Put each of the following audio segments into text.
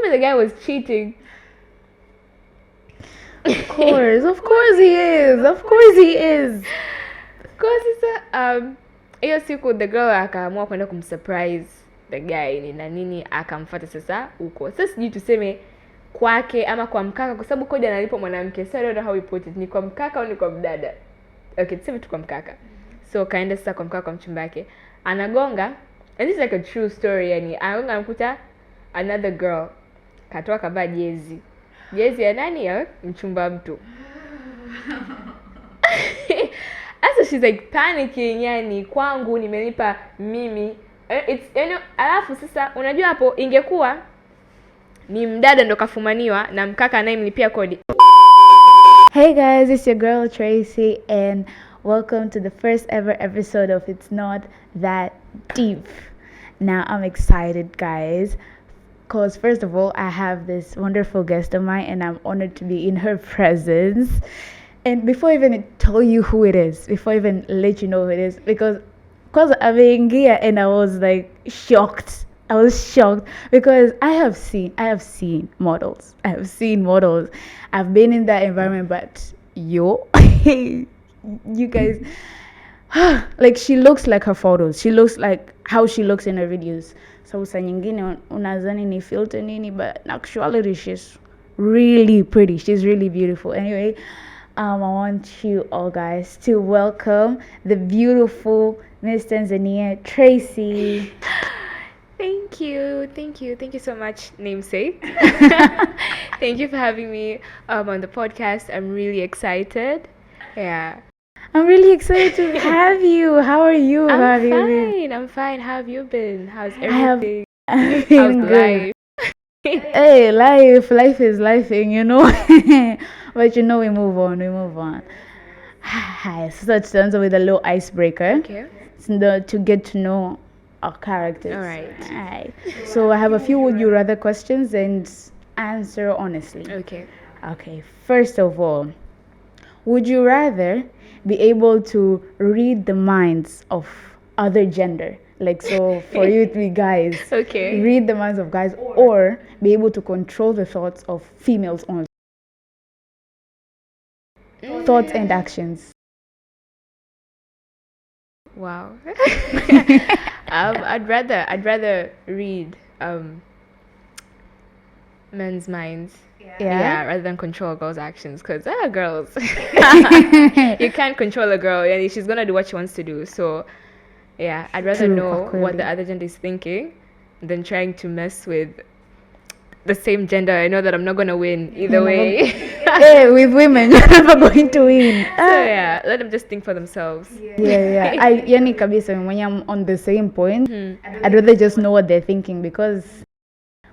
me the guy was cheating. Of course he is. Of course sasa hiyo siku the girl akaamua kwenda kumsurprise the guy ni na nini, akamfuata sasa huko. Sasa sijui tuseme kwake ama kwa mkaka, kwa sababu kodi analipo mwanamke. So I don't know how we put it, ni kwa mkaka au ni kwa mdada. Okay, tuseme tu kwa mkaka. So kaenda sasa kwa mkaka, kwa mchumba wake. Anagonga, and this is like a true story, yani anagonga, anakuta another girl katoa kavaa jezi ya nani, ya mchumba mtu. Asa she's like panicking, yani kwangu nimelipa mimi. It's alafu sasa unajua hapo ingekuwa ni mdada ndo kafumaniwa na mkaka anayemlipia kodi. Hey guys, it's your girl Tracy and welcome to the first ever episode of It's Not That Deep. Now I'm excited, guys, because first of all I have this wonderful guest of mine and I'm honored to be in her presence. And before I even tell you who it is, before I even let you know who it is, because I'm in gear and I was like shocked. I was shocked because I have seen models. I've been in that environment, but you guys, like she looks like her photos. She looks like how she looks in her videos. So sa nyingine unazani ni filter nini, but actually she's really pretty. She's really beautiful. Anyway, I want you all guys to welcome the beautiful Miss Tanzania, Tracy. Thank you so much, namesake. Thank you for having me on the podcast. I'm really excited. Yeah, I'm really excited to have you. How are you? I'm fine. How have you been? How's everything? I've been How's good. life? Hey, life is lifing, you know. But you know, we move on. Hi, so let's start with a little icebreaker. Okay. To get to know our characters. All right. So I have a few would you rather questions and answer honestly. Okay. First of all, would you rather be able to read the minds of other gender? Like, so for you to be guys, Okay. read the minds of guys, or be able to control the thoughts of females only? Thoughts and actions. Wow. I'd rather read men's minds. Yeah, rather than control girls' actions, because girls, you can't control a girl, and she's gonna do what she wants to do. So yeah, I'd rather know what the other gender is thinking than trying to mess with the same gender. I know that I'm not gonna win either way. Hey, with women, you're never going to win. So yeah, let them just think for themselves. Yeah. Yani kabisa, when I'm on the same point, I'd rather just know what they're thinking, because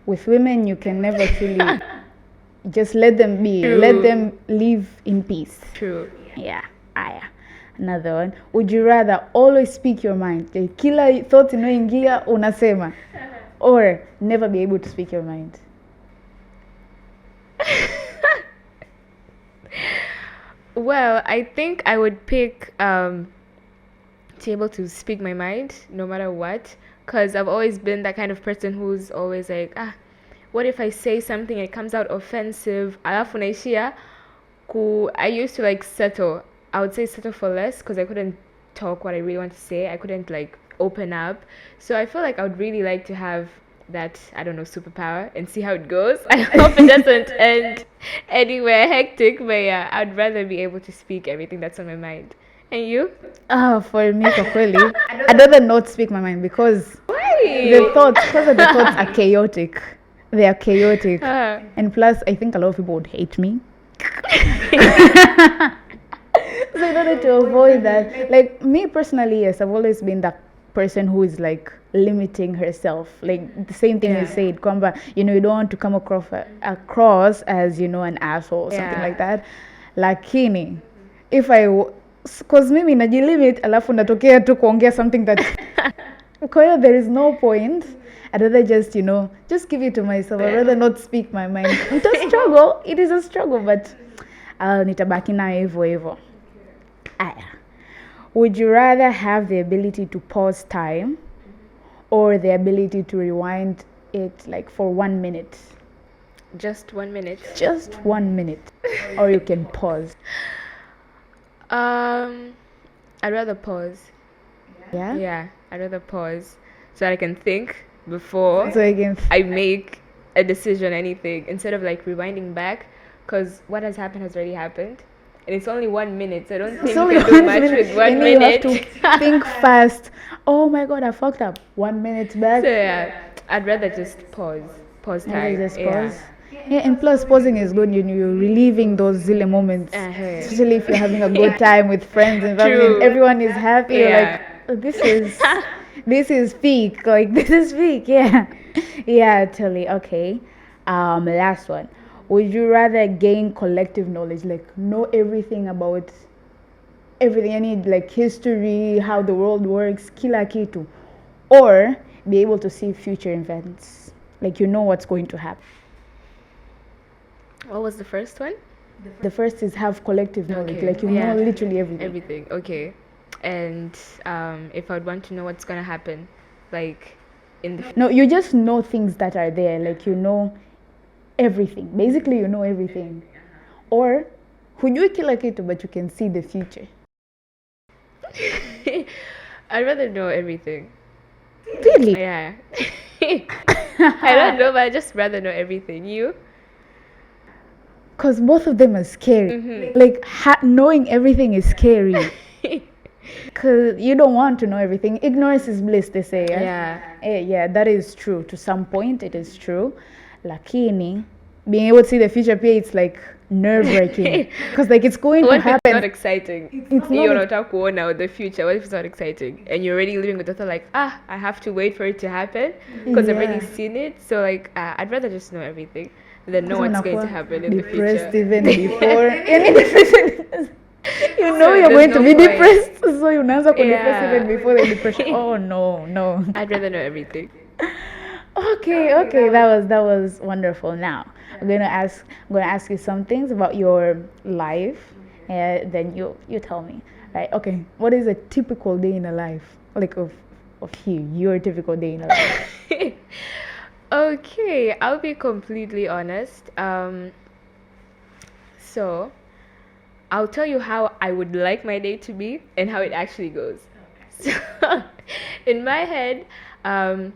with women you can never truly just let them be. True. Let them live in peace. True. Yeah. Another one. Would you rather always speak your mind? Kila thought inayoingia unasema, or never be able to speak your mind? Well, I think I would pick to be able to speak my mind no matter what, because I've always been that kind of person who's always like, what if I say something and it comes out offensive? Alafu naishia I used to like settle. I would say settle for less because I couldn't talk what I really want to say. I couldn't like open up. So I feel like I would really like to have that, I don't know, superpower and see how it goes. I hope it doesn't end anywhere hectic, but yeah, I'd rather be able to speak everything that's on my mind. And you? For me, kweli, I'd rather not speak my mind, because Why? the thoughts are chaotic. They are chaotic. And plus, I think a lot of people would hate me. So in order to avoid that, like me personally, yes, I've always been that person who is like limiting herself, like the same thing you said, kwamba, you know, you don't want to come across as, you know, an asshole or something like that. Lakini if cause mimi najilimit alafu natokea tu kuongea something that kwa hiyo there is no point. I'd rather just, you know, just give it to myself. I'd rather not speak my mind. It's a struggle. It is a struggle, but nitabaki nayo hivyo. Would you rather have the ability to pause time or the ability to rewind it like for 1 minute? Just 1 minute. Just 1 minute. Or you can pause. I'd rather pause. Yeah? Yeah, I'd rather pause so that I can think before So you can. I make a decision, anything, instead of like rewinding back, because what has happened has already happened. And it's only 1 minute, so I don't think It's you only can do 1 much minute. with 1 And you have minute. to think fast. Oh my god, I fucked up. 1 minute back. So yeah, I'd rather just pause. Pause Maybe time. just Yeah. pause. Yeah, and plus pausing is good. You're relieving those zilly moments, Uh-huh. especially if you're having a good time with friends and family, True. and everyone is happy. You're Yeah. like, oh, this is peak. Like this is peak. Yeah, yeah, totally. Okay. Last one. Would you rather gain collective knowledge, like know everything about everything, any like history, how the world works, kila kitu, or be able to see future events, like you know what's going to happen? What was the first one? The first is have collective knowledge, Okay, like you yeah. know literally everything. Everything. Okay. And if I'd want to know what's gonna happen, like in the No, you just know things that are there, like you know everything. Basically, you know everything. Or hujui kila kitu, but you can see the future. I'd rather know everything. Really? Yeah. I don't know, but I just rather know everything. You? Because both of them are scary. Mm-hmm. Like knowing everything is scary. Because you don't want to know everything. Ignorance is bliss, they say. Yeah. Yeah, that is true. To some point, it is true. Lakini, being able to see the future, it's like nerve-wracking. Because like it's going to What if it's happen. not exciting? It's You're not. not talking now the future. What if it's not exciting? And you're already living with the thought like, I have to wait for it to happen because I've already Yeah. seen it. So like, I'd rather just know everything than know what's going to happen in the Depressed future. even before any decision. You know So you're there's going to no be point. depressed, so you answer for depressed Yeah. even before the depression. Oh no. I'd rather know everything. Okay, that was wonderful. Now I'm gonna ask you some things about your life, and then you tell me, right? Okay, what is a typical day in a life, like of your typical day in a life? Okay, I'll be completely honest. So I'll tell you how I would like my day to be and how it actually goes. So in my head, I'm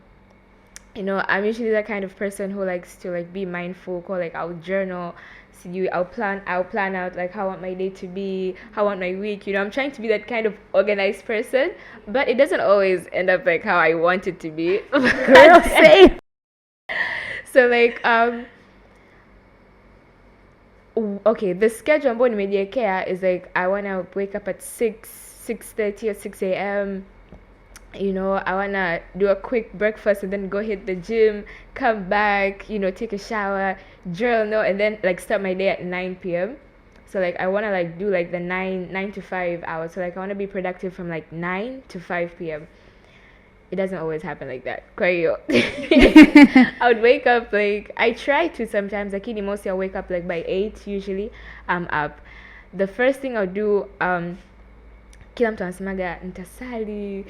usually the kind of person who likes to like be mindful, or like I'll journal, I'll plan out like how I want my day to be, how I want my week. I'm trying to be that kind of organized person, but it doesn't always end up like how I want it to be. Girl, say. So like okay, the schedule I'm going to care is like I want to wake up at 6:30 or 6 a.m. I want to do a quick breakfast and then go hit the gym, come back, take a shower, journal, and then like start my day at 9 p.m. So like I want to like do like the 9 to 5 hours. So like I want to be productive from like 9 to 5 p.m. It doesn't always happen like that. Kwayo. I would wake up like I try to sometimes. Lakini mostly I wake up like by 8 usually. I'm up. The first thing I'll do kila mtu anasemaga nitasali.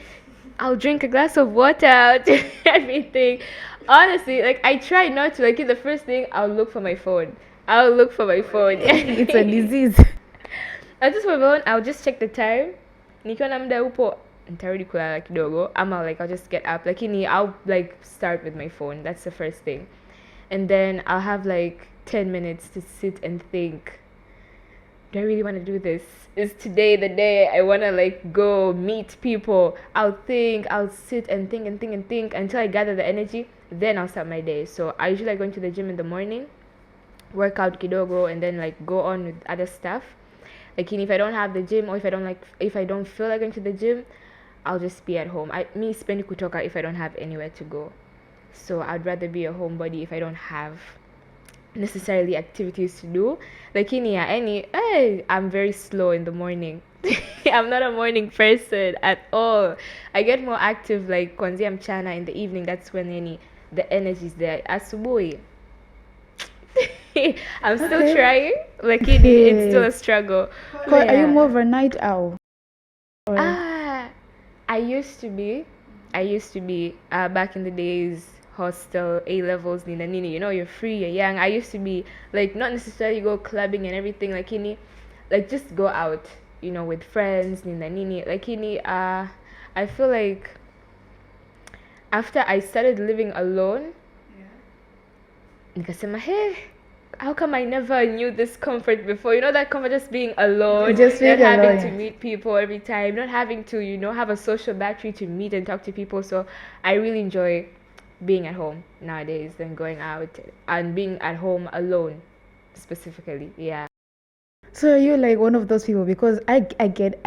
I'll drink a glass of water, do everything. Honestly, like I try not to. Like the first thing I'll look for my phone. It's a disease. I'll just my phone. I'll just check the time. Nikiona muda upo nitarudi kulala kidogo. I'll just get up. I'll like start with my phone. That's the first thing. And then I'll have like 10 minutes to sit and think. Do I really want to do this? Is today the day I want to like go meet people? I'll sit and think until I gather the energy. Then I'll start my day. So I usually go into the gym in the morning, work out kidogo, and then like go on with other stuff. Like if I don't have the gym, or if I don't feel like going to the gym, I'll just be at home. Me spendi kutoka if I don't have anywhere to go. So I'd rather be a homebody if I don't have necessarily activities to do. I'm very slow in the morning. I'm not a morning person at all. I get more active like kuanzia mchana in the evening. That's when the energy is there. Asubuhi. I'm still trying. It's still a struggle. Are you more of a night owl? I used to be back in the days, hostel, A levels, nina nini. You know, you're free, you're young. I used to be like not necessarily go clubbing and everything, like ini, like just go out, you know, with friends, nina nini. Like ini, I feel like after I started living alone, nikasema, hey, how come I never knew this comfort before? You know, that comfort just being alone, Just being not having alone, to yeah. meet people every time, not having to, you know, have a social battery to meet and talk to people. So I really enjoy being at home nowadays than going out and being at home alone specifically. Yeah. So you're like one of those people, because I get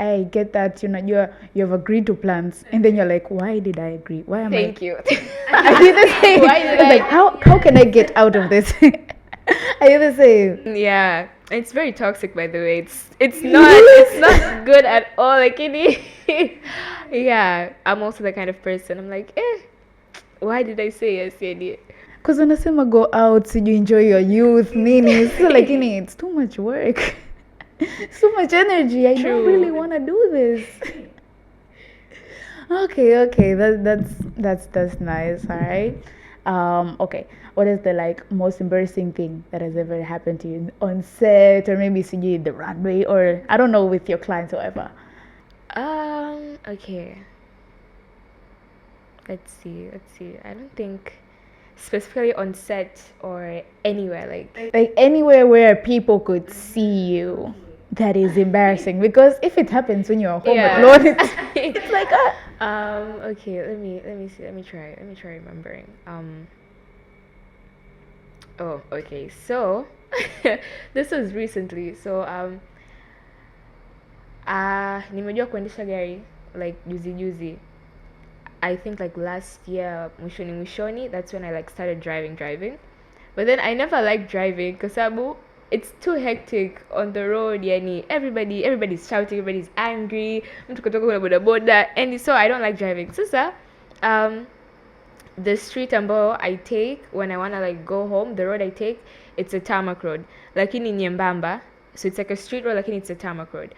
that, you know, you have agreed to plans, and then you're like, why did I agree? Why am Thank you. I did the same. Why did Like, I? how can I get out of this? I did the same. Yeah, it's very toxic, by the way. It's not good at all. Like yeah, I'm also the kind of person. I'm like, why did I say yes, idiot? Because when I say go out, so you enjoy your youth, nini, so like, it's too much work. It's too much energy. I don't True. really want to do this. Okay, that's nice. All right. Okay. What is the like most embarrassing thing that has ever happened to you on set, or maybe see you in the runway, or I don't know, with your clients or whatever? Okay. Let's see. I don't think specifically on set or anywhere Like anywhere where people could see you, that is embarrassing. Because if it happens when you're home Yeah. alone, it's like okay, let me see. Let me try remembering. Oh, okay. So this was recently. So nimejua kuendesha gari like juzi. I think like last year mwishoni, that's when I like started driving. But then I never liked driving because it's too hectic on the road. Yani everybody's shouting, everybody's angry. Mtu kutoka kuna bodaboda, and so I don't like driving. Sasa the street ambayo I take when I wanna like go home, the road I take, it's a tarmac road. Lakini nyembamba. So it's like a street road, lakini it's a tarmac road.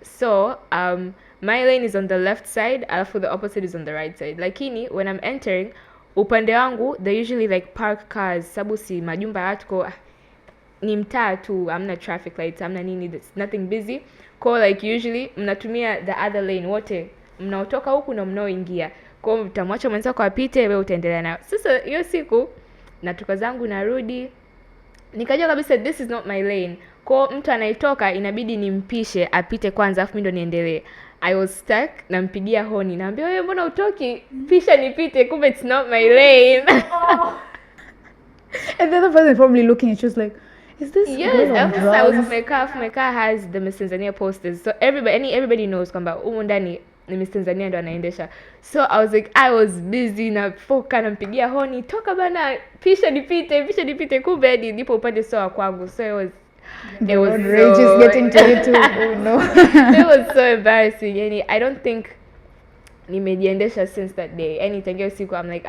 So my lane is on the left side, alafu the opposite is on the right side. Lakini when I'm entering, upande wangu they usually like park cars, sabu si majumba ya watu ko ni mtaa tu, amna traffic lights, amna nini, there's nothing busy. Ko like usually mnatumia the other lane wote, mnaotoka huku na mnaoingia. Kwa mtamwacha mwenzako apite, wewe utaendelea nayo. Sasa hiyo siku natoka zangu narudi, nikajua kabisa this is not my lane. Kwa mtu anayetoka inabidi nimpishe apite kwanza afu mimi ndo niendelee. I was stuck, nampigia honi, naambia wewe mbona utoki? Pisha nipite, kumbe it's not my lane. And the other person probably looking at you like, is this Yes, girl on I was drugs? my car has the Miss Tanzania posters. So everybody knows kwamba humu ndani ni Miss Tanzania ndo anaendesha. So I was like, I was busy na foka nampigia honi, toka bana, pisha nipite, kumbe hadi ndipo upande sawa kwangu. So it was rage is getting to you too. Oh no. It was so embarrassing. Yani I don't think nimejiendesha since that day. Yani tangia usiku I'm like,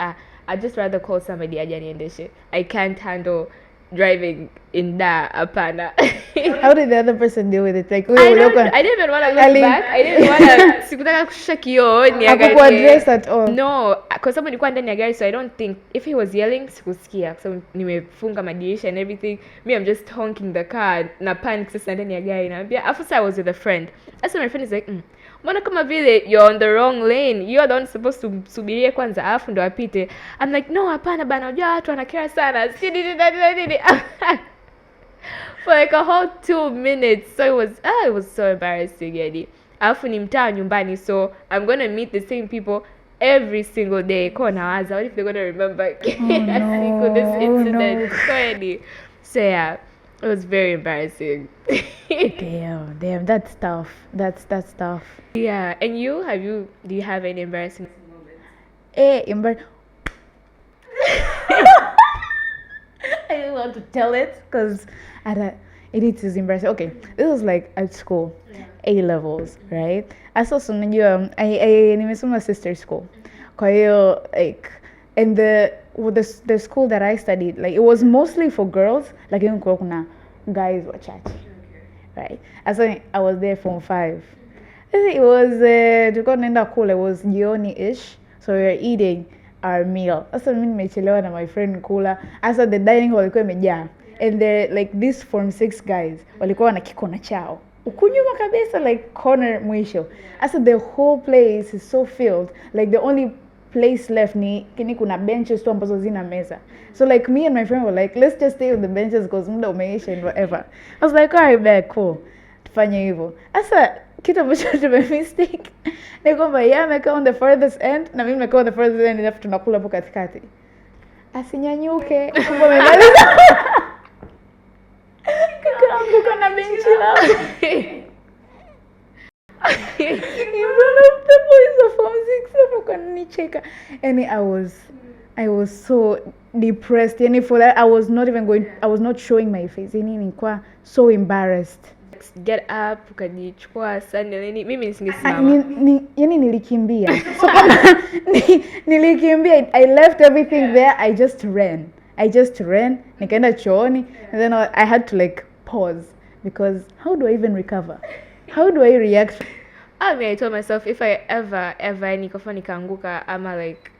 I'd just rather call somebody aje niendeshe. I can't handle driving in da apana. How did the other person deal with it? Like, I didn't even want to look back. I didn't want to sikutaka kushusha kioo niangalie. Hakukuaddress at all. No, kwa sababu nilikuwa ndani ya gari, so I don't think if he was yelling sikusikia. So nimefunga madirisha and everything. Me, I'm just honking the car na panic sasa ndani ya gari. Naambia after I was with a friend. After my friend is like, mbona kama vile you're on the wrong lane. You're the one supposed to subirie kwanza afu ndo apite. I'm like, no, hapana bana, unajua watu wanakera sana. For like a whole 2 minutes. So it was so embarrassing, yani. Alafu ni mtaa nyumbani, so I'm gonna meet the same people every single day. Kwa nawaza, what if they're gonna remember this incident? So yeah, it was very embarrassing. Damn, that's tough. That's tough. Yeah, and do you have any embarrassing moments? I don't want to tell it because it is embarrassing. Okay, this was like at school, A levels, right? I saw some I nimesoma sister school. Kwa hiyo like, and the school that I studied, like it was mostly for girls, like even kuna guys wachache, right? I was there from 5. It was tulikuwa tunaenda kula, it was jioni-ish, so we were eating. our meal. Sasa mimi nimechelewa na my friend kula. Sasa the dining hall ilikuwa imejaa. And the like these Form 6 guys walikuwa na kikona chao. Ukunyuma kabisa like corner mwisho. Sasa the whole place is so filled. Like the only place left ni kuna benches tu ambazo zina meza. So like me and my friend were like, let's just stay on the benches because muda umeisha and whatever. I was like, alright, back, cool. Tufanye hivyo. Sasa kitu ambacho tume mistake ni kwamba yeye amekaa on the furthest end na mimi nimekaa on the furthest end, alafu tunakula hapo katikati. Asinyanyuke kumbe amemaliza. Kikaanguka na benchi langu. In front of the boys of Form 6 wakanicheka. And I was so depressed. And for that I was not showing my face. Yani nilikuwa so embarrassed. Get up, ukajichukua sana nini, mimi nisingesimama. Yani nilikimbia. So nilikimbia. I left everything there. I just ran. Nikaenda chooni and then I had to like pause because how do I even recover? How do I react? I told myself if I ever nikaanguka, ama like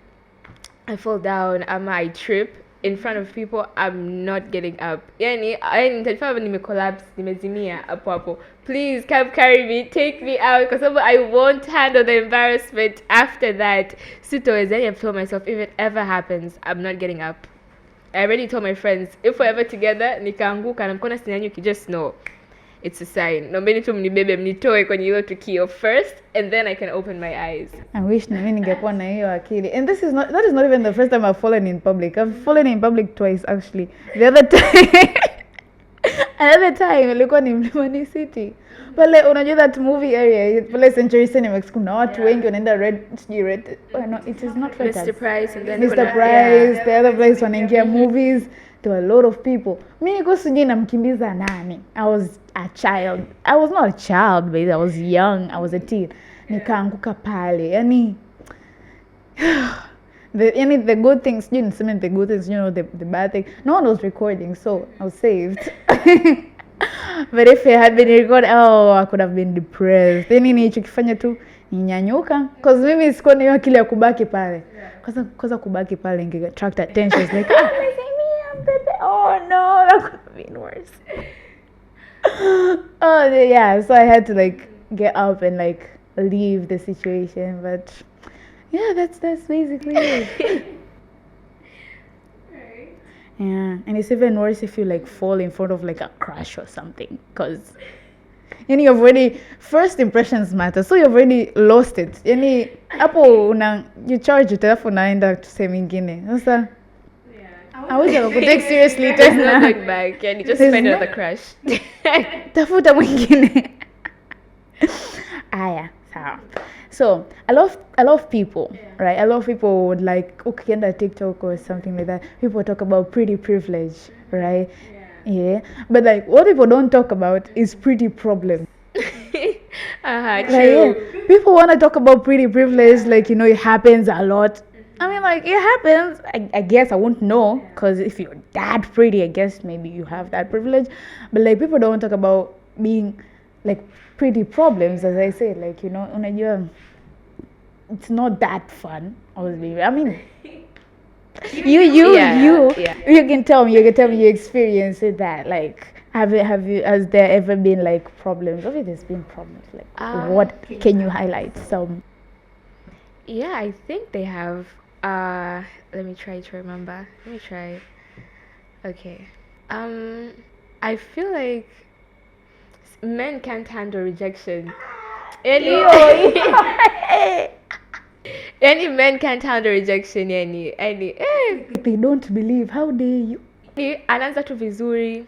I fall down, ama I trip in front of people, I'm not getting up. Yani nitajifanya nimecollapse, nimezimia hapo. Please come carry me, take me out because I won't handle the embarrassment after that. Sitoweza. I've told myself if it ever happens, I'm not getting up. I already told my friends if we're ever together nikaanguka na mkono sinyanyuki, just know it's a sign. Naombeni tu mnibebe mnitoe kwenye hilo tukio first and then I can open my eyes. I wish na mimi ningekuwa na hiyo akili. And that is not even the first time I've fallen in public. I've fallen in public twice actually. The other time ilikuwa ni Mlimani City. Pale unajua that movie area, pale Century Cinemax kuna watu wengi wanaenda red. No, it is not Red. Mr. Price and then Mr. Price, the other place wanaingia movies. There were a lot of people. Mimi niko sijui namkimbiza nani. I was a child. I was not a child, but I was young. I was a teen. Nikaanguka pale. Yani the good things, you know, the good things, you know, the bad thing. No one was recording, so I was saved. But if it had been recorded, I could have been depressed. Then nilichokifanya tu ninyanyuka because mimi sikuwa na hiyo akili ya kubaki pale. Kwanza kubaki pale inge attract attention. It's like, oh no, that could have been worse. Oh yeah, so I had to like get up and like leave the situation, but yeah, that's basically it. Yeah, and it's even worse if you like fall in front of like a crush or something, because you've already, first impressions matter, so you've already lost it. Yani hapo you charge it alafu unaenda tuseme ingine. Sasa I wish I could take seriously. There's no going back. And you just find another crush. Tafuta mwingine. Aya, sawa. So a lot of people, right? A lot of people would like ukienda TikTok or something like that. People talk about pretty privilege, right? Yeah. But like what people don't talk about is pretty problem. True. Like, yeah, people want to talk about pretty privilege, like, you know, it happens a lot. I mean, like, it happens. I guess I won't know, because if you're that pretty, I guess maybe you have that privilege. But like, people don't talk about being like pretty problems, as I say, like, you know, unajua, it's not that fun. Obviously, I mean, you can tell me you experienced that. Like, has there ever been like problems? Obviously, there's been problems. Like, what can you highlight some? Yeah, I think they have. Let me try to remember. Okay. I feel like men can't handle rejection. Any men can't handle rejection. Any. They don't believe. How dare you? Anaanza tu vizuri.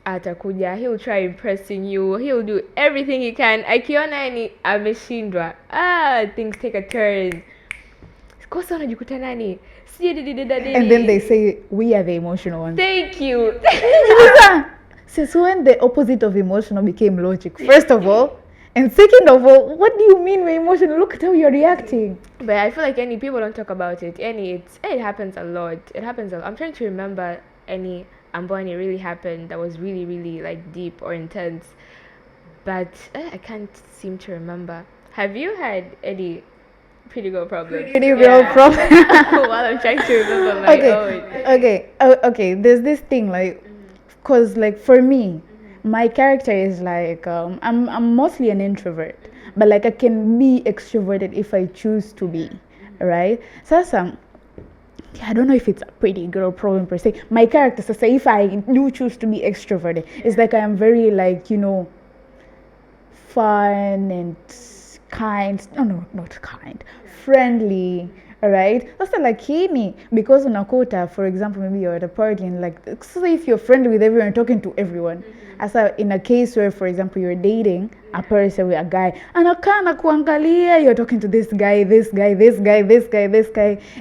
Atakuja, he'll try impressing you, he'll do everything he can. Akiona yani ameshindwa, things take a turn. Kosa unajikuta nani? And then they say we are the emotional ones. Thank you. Since when the opposite of emotional became logic? First of all, and second of all, what do you mean we're emotional? Look at how you're reacting. But I feel like any people don't talk about it. It happens a lot. I'm trying to remember any Amboni really happened that was really, really like deep or intense, but I can't seem to remember. Have you had any Pretty girl problems. Pretty girl problem. While I'm trying to remember my own. Okay. There's this thing like, cause like for me, my character is like I'm mostly an introvert, but like I can be extroverted if I choose to be, right? So I don't know if it's a pretty girl problem per se. My character, so say if I do choose to be extroverted, it's like I am very like fun and kind. No, not kind, friendly. Alright, sasa lakini because unakuta, for example, maybe you're at a party and like, so if you're friendly with everyone, talking to everyone, asa in a case where, for example, you're dating a person with a guy, anakaa na kuangalia, you're talking to this guy, and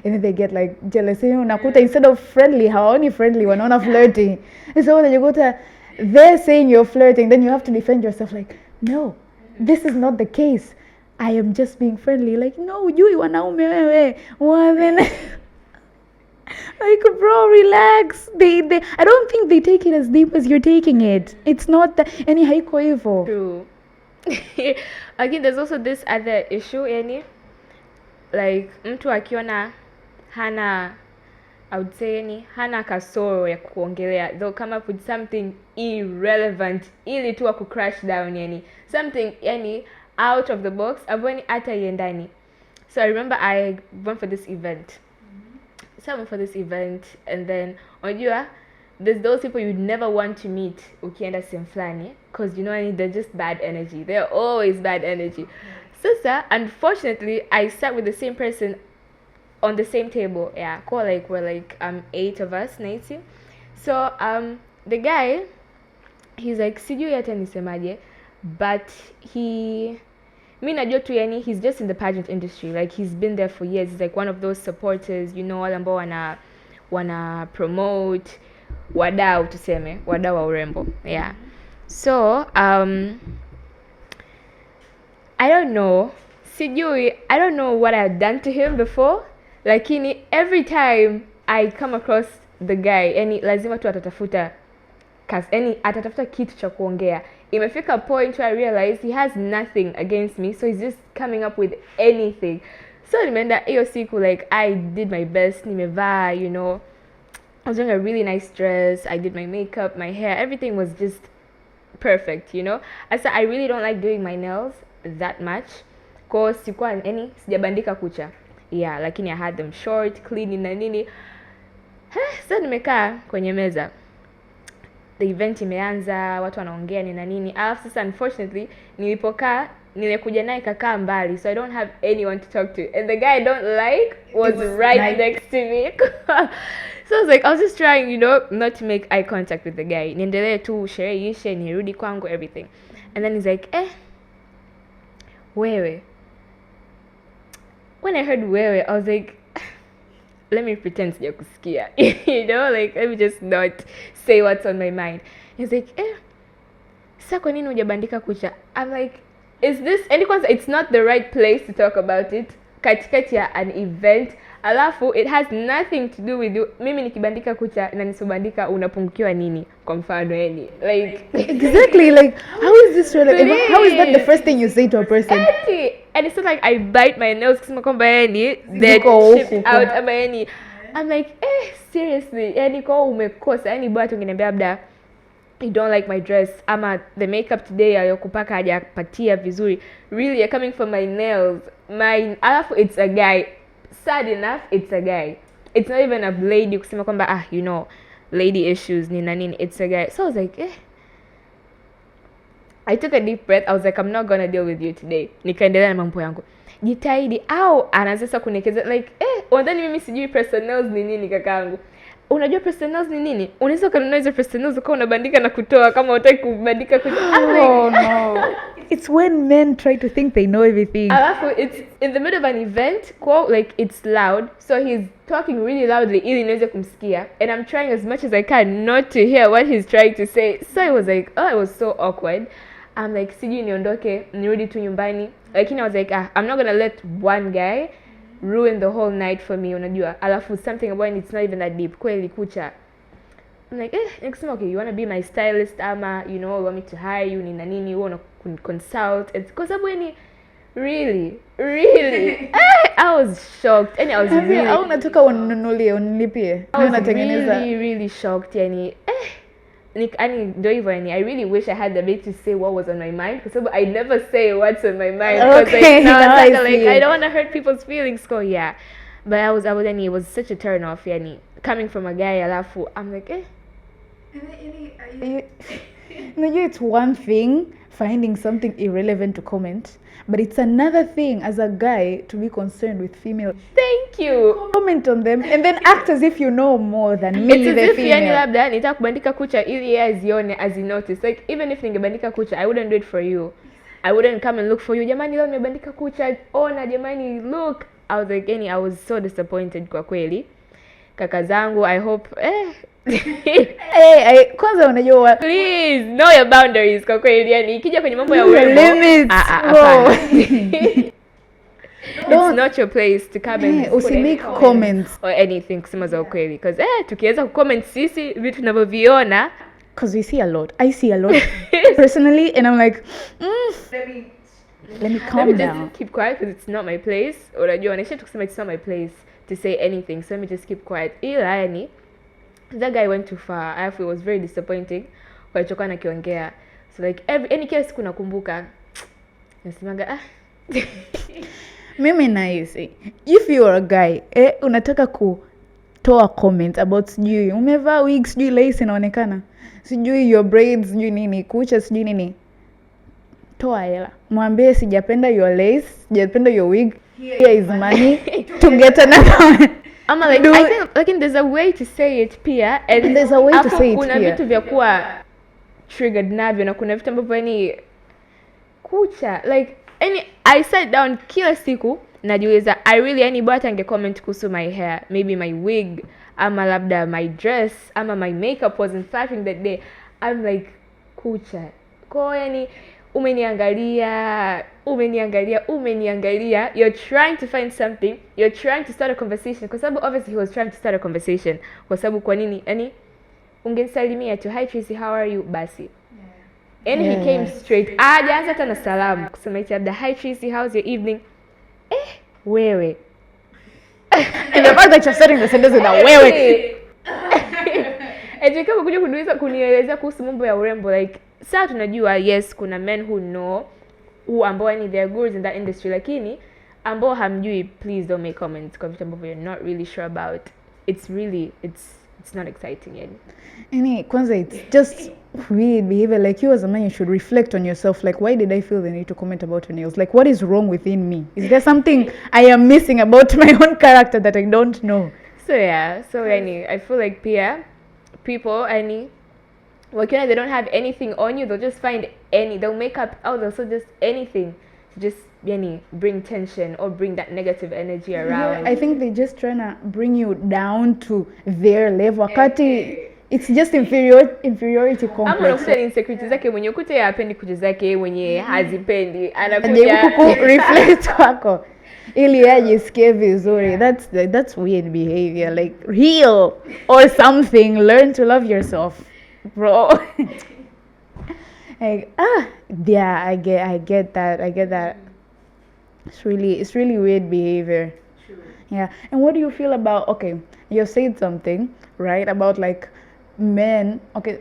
then they get like jealous. Unakuta instead of friendly, hawaoni friendly, wanaona flirty. So unajikuta they're saying you're flirting, then you have to defend yourself like, no, this is not the case. I am just being friendly. Like, no, ujui wanaume wewe. Well, then, like, bro, relax. They, I don't think they take it as deep as you're taking it. It's not that, any haiko hivyo. True. Again, there's also this other issue, like, mtu akiona hana, I would say hana kasoro ya kuongelea, they'll come up with something irrelevant ili tu ku crash down something out of the box ambayo hata iendani. So I remember I went for this event. So I went for this event, and then unajua there's those people you'd never want to meet ukienda sehemu fulani, because they're just bad energy. They're always bad energy. So unfortunately I sat with the same person on the same table. Yeah, we're like 8 of us, 90. So the guy, he's like, sijui hata nisemaje, but mi najua tu he's just in the pageant industry. Like, he's been there for years. He's like one of those supporters, wale ambao wana promote wadau, tuseme wadau wa urembo. Yeah. So I don't know what I had done to him before, lakini every time I come across the guy, lazima tu atatafuta kitu cha kuongea. Imefika point where I realized he has nothing against me, so he's just coming up with anything. So nimeenda hiyo siku, like, I did my best, nimevaa, I was wearing a really nice dress, I did my makeup, my hair, everything was just perfect, Asa I really don't like doing my nails that much, cause sijabandika kucha. Yeah, lakini I had them short, clean na nini. So nimekaa kwenye meza, the event imeanza, watu wanaongea na nini. Alafu sasa unfortunately nilipokaa nilikuja naye kakaa mbali, so I don't have anyone to talk to, and the guy I don't like was right next to me. So I was just trying, not to make eye contact with the guy. Niendelee tu, sherehe ishe, nirudi kwangu, everything. And then he's like, wewe. When I heard wewe, I was like, let me pretend sijakusikia. Like, let me just not say what's on my mind. He's like, sasa kwa nini hujabandika kucha? I'm like, is this, it's not the right place to talk about it katikati ya an event, alafu it has nothing to do with you. Mimi nikibandika kucha na nisibandika unapungukiwa nini kwa mfano like exactly, like how is this relevant? How is that the first thing you say to a person? And it's not like I bite my nails kusema kwamba that chip out ama I'm like, seriously, kwa umekosa, bora tungeniambia labda you don't like my dress, ama the makeup today ayokupaka hajapatia vizuri. Really, you're coming for my nails. Alafu it's a guy. Sad enough, it's a guy. It's not even a lady kusema kwamba lady issues nini. It's a guy. So I was like, I took a deep breath. I was like, I'm not gonna deal with you today. Nikaendelea na mambo yangu. Jitahidi au anaanza kunikeza like, unadhani mimi sijui personals ni nini kakangu? Unajua personals ni nini? Unaweza kununua hizo personals ukawa unabandika na kutoa kama hutaki kubandika kutoa. Oh no. It's when men try to think they know everything. Alafu it's in the middle of an event, like it's loud, so he's talking really loudly ili niweze kumsikia, and I'm trying as much as I can not to hear what he's trying to say. So it was like, it was so awkward. I'm like, sijui niondoke, nirudi tu nyumbani. Lakini I was like, I'm not gonna let one guy ruin the whole night for me, unajua. Alafu something about it's not even that deep. Kweli kucha. I'm like, nikasema, okay, you want to be my stylist ama, you want me to hire you, nini, you want to consult. Kwa sababu Really? I was shocked. And I was really, au nataka unilipie I was unatengeneza really shocked. Yani, ndo hivyo yani, I really wish I had the ability to say what was on my mind, because I never say what's on my mind. Okay, now now I like see. I don't want to hurt people's feelings. So yeah, but I was yani, it was such a turn off. Yani, coming from a guy, alafu, I'm like, It's one thing finding something irrelevant to comment, but it's another thing as a guy to be concerned with female. Thank you. Comment on them and then act as if you know more than me, it's as the if female. Yani labda nitaka kubandika kucha ili yeye azione, as he notice. Like even if ningebandika kucha, I wouldn't do it for you. I wouldn't come and look for you. Jamani leo nimebandika kucha. Ona jamani, look. I was like, I was so disappointed kwa kweli. Kaka zangu, I hope kwanza unajua please know your boundaries kwa kweli. Yani ikija kwenye mambo ya urembo, it's not your place to come and usimake comments or anything kusema za ukweli, because tukiweza kucomment sisi vitu tunavyoviona, because I see a lot personally, and I'm like let me calm down, keep quiet because it's not my place. Unajua naisha tukisema it's not my place to say anything, so let me just keep quiet. Ila yani that guy went too far. I feel it was very disappointing kwa alichokuwa nakiongea. So like any kila siku nakumbuka nasemaga mimi nahisi if you are a guy unataka kutoa comment about sijui umevaa wig, sijui lace inaonekana, sijui your braids, sijui nini kucha, sijui nini, toa hela, mwambie sijapenda your lace, sijapenda your wig, here is money to get another one. I'm like, I think there's a way to say it pia, and there's a way to say it kuna pia. Vitu vya kuwa triggered navyo na kuna vitu ambavyo yani kucha like I sat down kila siku najiuliza, I really yani bora ange comment kuhusu my hair, maybe my wig, ama labda my dress, ama my makeup wasn't flattering that day. I'm like, kucha kwa yani umeniangalia, you're trying to find something, you're trying to start a conversation, kwa sababu obviously he was trying to start a conversation, kwa sababu kwa nini yani ungenisalimia tu, hi Tracy, how are you, basi and he came straight, hajaanza hata na salamu kusema eti labda hi Tracy, how's your evening. Wewe and the fact that you're starting the sentence with a wewe eti kama kuja kunielezea kuhusu mambo ya urembo, like saa tunajua yes kuna men who know who ambao yani they're good in that industry, lakini ambao hamjui, please don't make comments kwa vitu ambavyo you're not really sure about. It's not exciting yani. Kwanza it's just weird behavior. Like you as a man, you should reflect on yourself. Like, why did I feel the need to comment about your nails? Like, what is wrong within me? Is there something I am missing about my own character that I don't know? So I feel like people wakiona they don't have anything on you, they'll just find they'll make up also just anything to just bring tension or bring that negative energy around. Yeah, I think they're just trying to bring you down to their level. Wakati it's just inferiority complex. Ama unakuta insecurity zake mwenye ukuta ya hapendi kuja zake mwenye hazipendi anakuja reflect kwako ili ajisikie vizuri. That's weird behavior. Like heal or something, learn to love yourself, bro. Like yeah, I get that. It's really weird behavior. True. Yeah. And what do you feel about, okay, you said something, right, about like men, okay,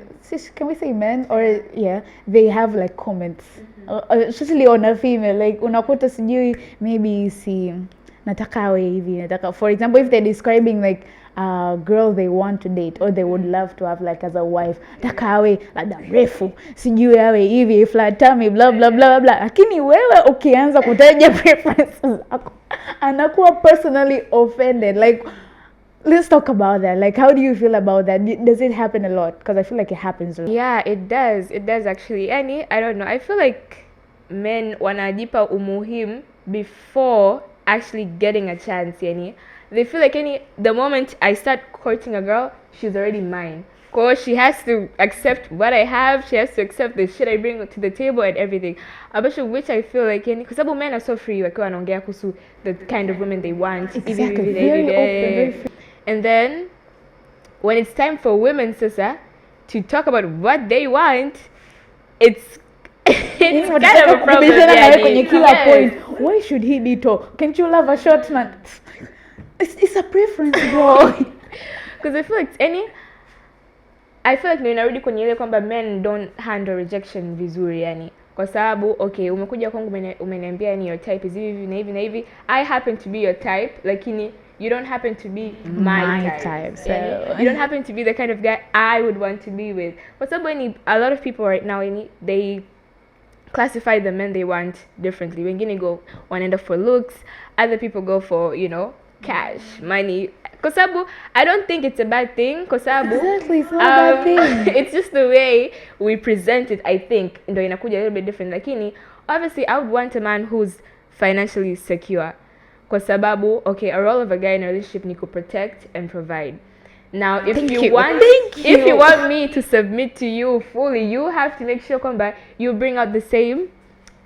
can we say men, or yeah, they have like comments, especially on a female, like unakuta sijui maybe si nataka awe hivi, nataka, for example, if they're describing like a girl they want to date or they would love to have like as a wife, nataka awe labda mrefu, sijui awe hivi, flat tummy, blah blah blah blah. Lakini wewe ukianza kutaja preferences zako anakuwa personally offended. Like, let's talk about that. Like, how do you feel about that? Does it happen a lot? Because I feel like it happens a lot. Yeah, it does actually. I don't know, I feel like men wanajipa umuhimu before actually getting a chance. They feel like the moment I start courting a girl, she's already mine. Because she has to accept what I have, she has to accept the shit I bring to the table and everything. Which I feel like because some men are so free, wakiwa wanaongea kuhusu the kind of women they want. Exactly. Very open, very free. And then when it's time for women, sasa, to talk about what they want, it's kind of a problem. Kwenye kila point Why should he be tall? Can't you love a short man? It's a preference, bro. Because I feel like ndio inarudi kwenye ile kwamba men don't handle rejection vizuri yani. Kwa sababu okay, umekuja kwangu umeniambia yani your type is hivi na hivi na hivi. I happen to be your type, lakini you don't happen to be my type. So you don't happen to be the kind of guy I would want to be with. Kwa sababu a lot of people right now they classify the men they want differently. Wengine go wanaenda for looks, other people go for, cash, money. Kwa sababu I don't think it's a bad thing. Kwa sababu exactly, it's not a bad thing. It's just the way we present it, I think. Ndio inakuja a little bit different. Lakini obviously I would want a man who's financially secure. Kwa sababu okay, a role of a guy in a relationship ni to protect and provide. Now if you want me to submit to you fully, you have to make sure kwamba you bring out the same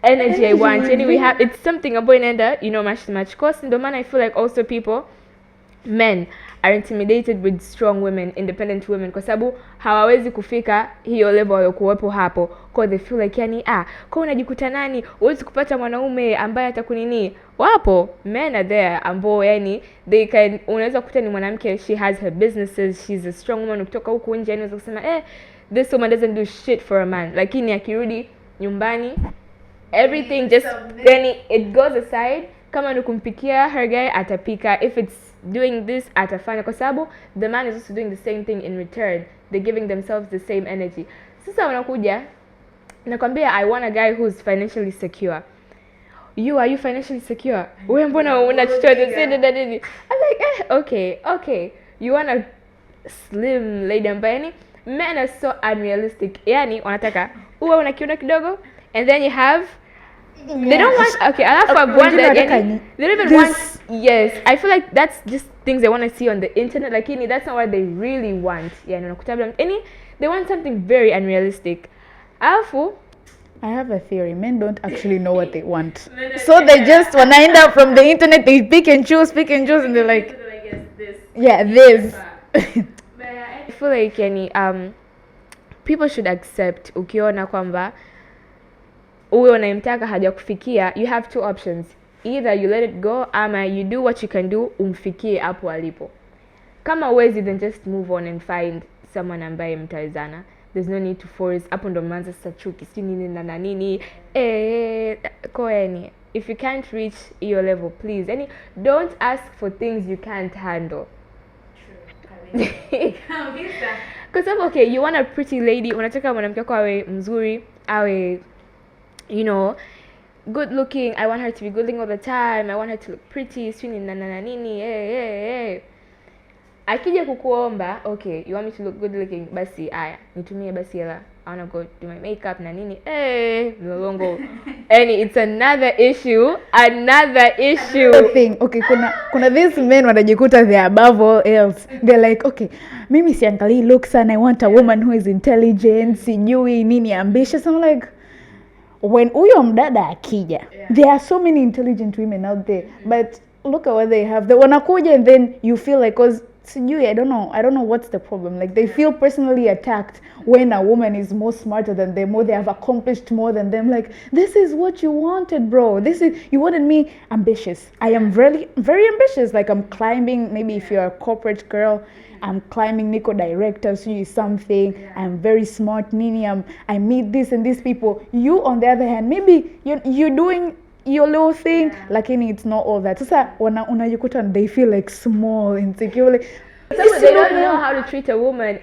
energy I want. Anyway, it's something ambayo inaenda, match course. Ndio maana I feel like also men are intimidated with strong women, independent women, kwa sababu hawawezi kufika hiyo level waliokuwepo hapo. Because they feel like kwa unajikuta nani huwezi kupata mwanaume ambaye atakunini. Wapo men are there ambao unaweza kukuta ni mwanamke, she has her businesses, she's a strong woman, ukitoka huku nje unaweza kusema this woman doesn't do shit for a man, lakini akirudi nyumbani everything just it goes aside. Kama ni kumpikia her guy atapika, if it's doing this atafanya, kwa sababu the man is also doing the same thing in return. They're giving themselves the same energy. Sasa unakuja nakwambia I want a guy who's financially secure. Are you financially secure? Wewe mbona una chochote? I'm like okay. You want a slim lady ambaye men are so unrealistic. Yani wanataka uwe una kiuno kidogo and then you have they don't want they don't even want yes. I feel like that's just things they want to see on the internet, lakini that's not what they really want. They want something very unrealistic. Alafu I have a theory. Men don't actually know what they want. So they just, when I end up from the internet, they pick and choose, and they're like, this. I feel like people should accept ukiona kwamba uwe unayemtaka hajakufikia, you have two options. Either you let it go ama you do what you can do umfikie hapo alipo. Kama uwezi, then just move on and find someone ambaye mtawezana. There's no need to force. Hapo ndo mwanzo sasa chuki si nini na nini. If you can't reach your level, please. Don't ask for things you can't handle. Kwa sababu okay, you want a pretty lady, unataka mwanamke wako awe mzuri, awe good looking. I want her to be good looking all the time. I want her to look pretty, swini na nini. Akija kukuomba, okay, you want me to look good looking, basi aya, nitumie basi hela. I want to go do my makeup na nini. Mlolongo. It's another issue. Another thing. Okay, kuna these men wanajikuta they're above all else. They're like, okay, mimi siangalii looks and I want a woman who is intelligent, sijui nini, ambitious. I'm like, when uyo mdada akija, there are so many intelligent women out there, but look at what they have. They wanakuja and then you feel like, cause I don't know what's the problem. Like they feel personally attacked when a woman is more smarter than them, or they have accomplished more than them. Like, this is what you wanted, bro. You wanted me ambitious. I am very, very ambitious. Like I'm climbing, maybe if you're a corporate girl, I'm climbing Nico directors, you something. I'm very smart, Nini. I meet this and these people. You on the other hand, maybe you're doing your little thing, lakini it's not all that. Sasa unajikuta they feel like small, insecure. They don't know how to treat a woman.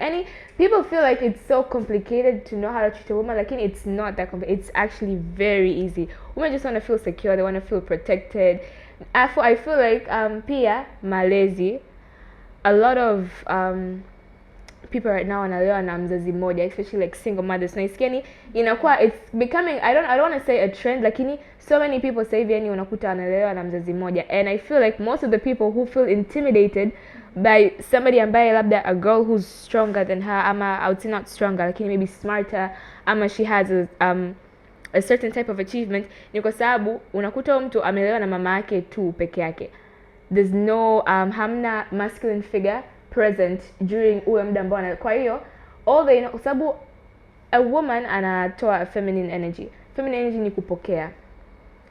People feel like it's so complicated to know how to treat a woman. Lakini it's not that complicated. It's actually very easy. Women just want to feel secure. They want to feel protected. I feel like pia malezi. A lot of people right now wanalewa na mzazi mmoja, especially like single mothers. Naisikia inakuwa it's becoming, I don't want to say a trend, lakini so many people sasa hivi unakuta wanalewa na mzazi mmoja. And I feel like most of the people who feel intimidated by somebody ambaye labda a girl who's stronger than her, ama I would say not stronger, lakini maybe smarter, ama she has a certain type of achievement, ni kwa sababu unakuta mtu amelewa na mama yake tu peke yake. There's no hamna masculine figure present during uwe muda ambao. Kwa hiyo all they know, kwa sababu a woman anatoa feminine energy. Feminine energy ni kupokea.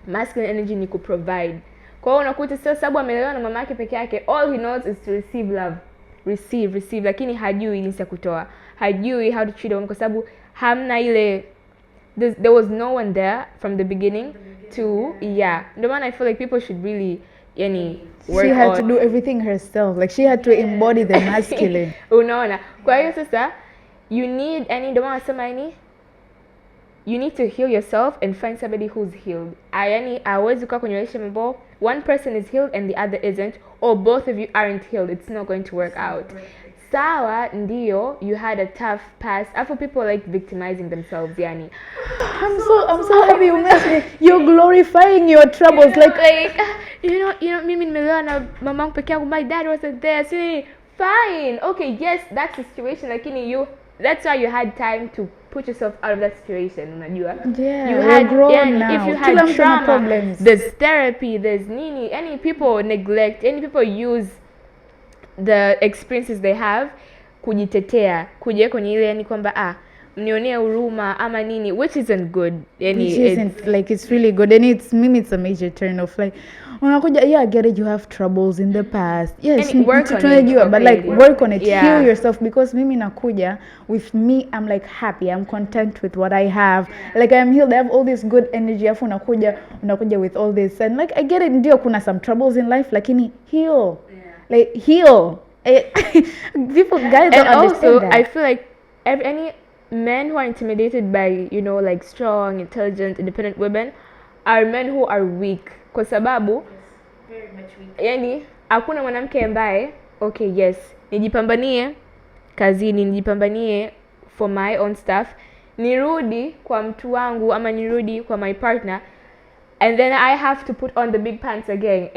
masculine energy ni kuprovide. Kwa hiyo unakuta sasa sababu amelelewa na mama yake peke yake, all he knows is to receive love, receive, lakini hajui jinsi ya kutoa, hajui how to treat a woman kwa sababu hamna ile, there was no one there from the beginning to ndio maana I feel like people should really she had to do everything herself, like she had to embody the masculine. Unaona, kwa hiyo sasa you need ndio maana nasema you need to heal yourself and find somebody who's healed. Hawezi kuwa kwenye relationship ambao one person is healed and the other isn't, or both of you aren't healed. It's not going to work out. Sawa, ndio you had a tough past. After people like victimizing themselves, I'm so happy you mentioned it. You're glorifying your troubles, like mimi nimelewa na mamangu peke yangu, my dad wasn't there. So, fine, okay, yes, that's the situation, lakini that's why you had time to put yourself out of that situation, unajua. You had grown now. If you had trauma, there's therapy, there's any people neglect, any people use the experiences they have kujitetea, kuja kwenye ile kwamba mnionea huruma ama nini, which isn't good. It's really good, and it's a major turn off. Like unakuja, I get it, you have troubles in the past, yes, work on it, but like work on it, heal yourself, because mimi nakuja, with me I'm like happy, I'm content with what I have, like I'm healed, I have all this good energy, afu unakuja with all this, and like I get it, ndio kuna some troubles in life, lakini heal, like heal. People, guys, don't understand also that. I feel like any men who are intimidated by like strong, intelligent, independent women are men who are weak, kwa sababu very much weak. Hakuna mwanamke ambaye okay, yes, nijipambanie kazini, nijipambanie for my own stuff, nirudi kwa mtu wangu ama nirudi kwa my partner, and then I have to put on the big pants again.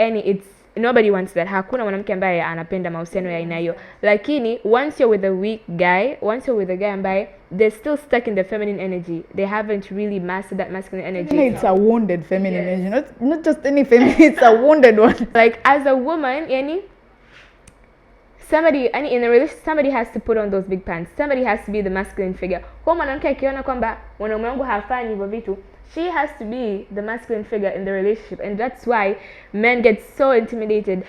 Nobody wants that. Hakuna mwanamke ambaye anapenda mahusiano ya aina hiyo. Lakini once you're with a weak guy, once you're with a guy ambaye they're still stuck in the feminine energy, they haven't really mastered that masculine energy. It's a wounded feminine energy, not just any feminine, it's a wounded one. Like as a woman, somebody in a relationship, somebody has to put on those big pants. Somebody has to be the masculine figure. Kwa mwanamke akiona kwamba mwanaume wangu hafanyi hivyo vitu, she has to be the masculine figure in the relationship, and that's why men get so intimidated.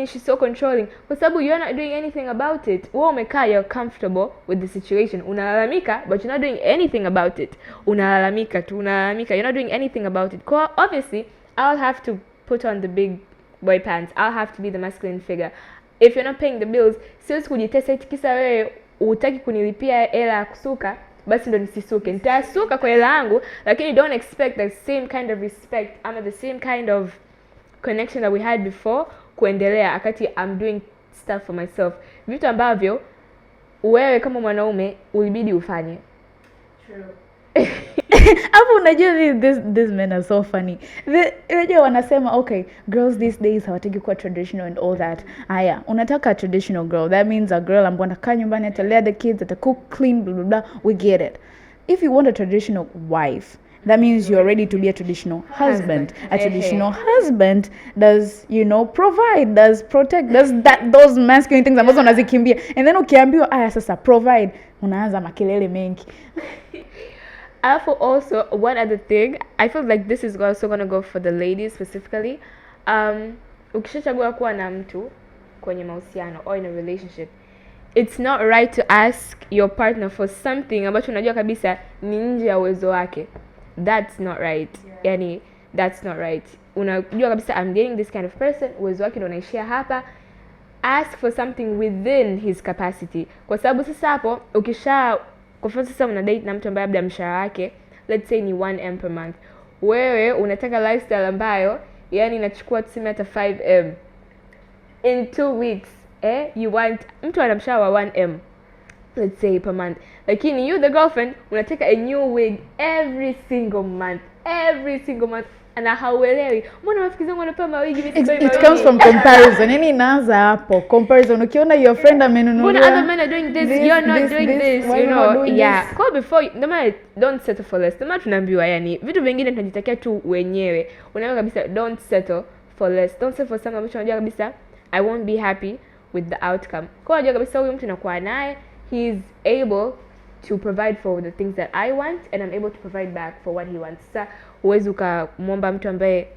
She's so controlling. Kwa sababu you're not doing anything about it. Wewe umekaa, you're comfortable with the situation. Unalalamika, but you're not doing anything about it. Unalalamika, you're not doing anything about it. Obviously, I'll have to put on the big boy pants. I'll have to be the masculine figure. If you're not paying the bills, siwezi kujitesa kisa wewe hutaki kunilipia hela ya kusuka, basi ndo nisisuke. Nitasuka kwa hela yangu, lakini don't expect the same kind of respect ama the same kind of connection that we had before kuendelea akati I'm doing stuff for myself. Vitu ambavyo wewe kama mwanaume ulibidi ufanye. True. Hapo unajua these men are so funny. Unajua wanasema okay, girls these days hawataki kuwa traditional and all that. Haya, unataka a traditional girl. That means a girl ambayo anakaa nyumbani, atalea the kids, atacook, clean, blah blah blah. We get it. If you want a traditional wife, that means you're ready to be a traditional husband. A traditional husband does, provide, does protect, does those masculine things ambazo unazikimbia. And then ukiambiwa sasa provide, unaanza makelele mengi. Also, one other thing, I feel like this is also going to go for the ladies specifically. Ukishachagua kuwa na mtu kwenye mahusiano or in a relationship, it's not right to ask your partner for something ambacho unajua kabisa ni nje ya uwezo wake. That's not right. That's not right. Unajua kabisa I'm dating this kind of person, uwezo wake ndio unaishia hapa. Ask for something within his capacity. Kwa sababu sasa hapo kwa mfano sasa una date na mtu ambaye labda mshahara wake let's say ni 1M per month. Wewe unataka lifestyle ambayo inachukua tuseme hata 5M. In 2 weeks, you want mtu ana mshahara wa 1M let's say per month. Lakini you the girlfriend unataka a new wig every single month. Na hauelewi. Mbona rafiki zangu wanapewa mawigi It comes from comparison. Inaanza hapo. Comparison. Ukiona your friend amenunua. Mbona other men are doing this, you're not doing this, Call before, don't settle for less. Tunaambiwa vitu vingine tunajitakia tu wenyewe. Unaona kabisa don't settle for less. Don't settle for something ambacho unajua kabisa I won't be happy with the outcome. Kwa unajua kabisa huyu mtu nakuwa naye, he's able to provide for the things that I want and I'm able to provide back for what he wants. Sasa huwezi ukamwomba mtu ambaye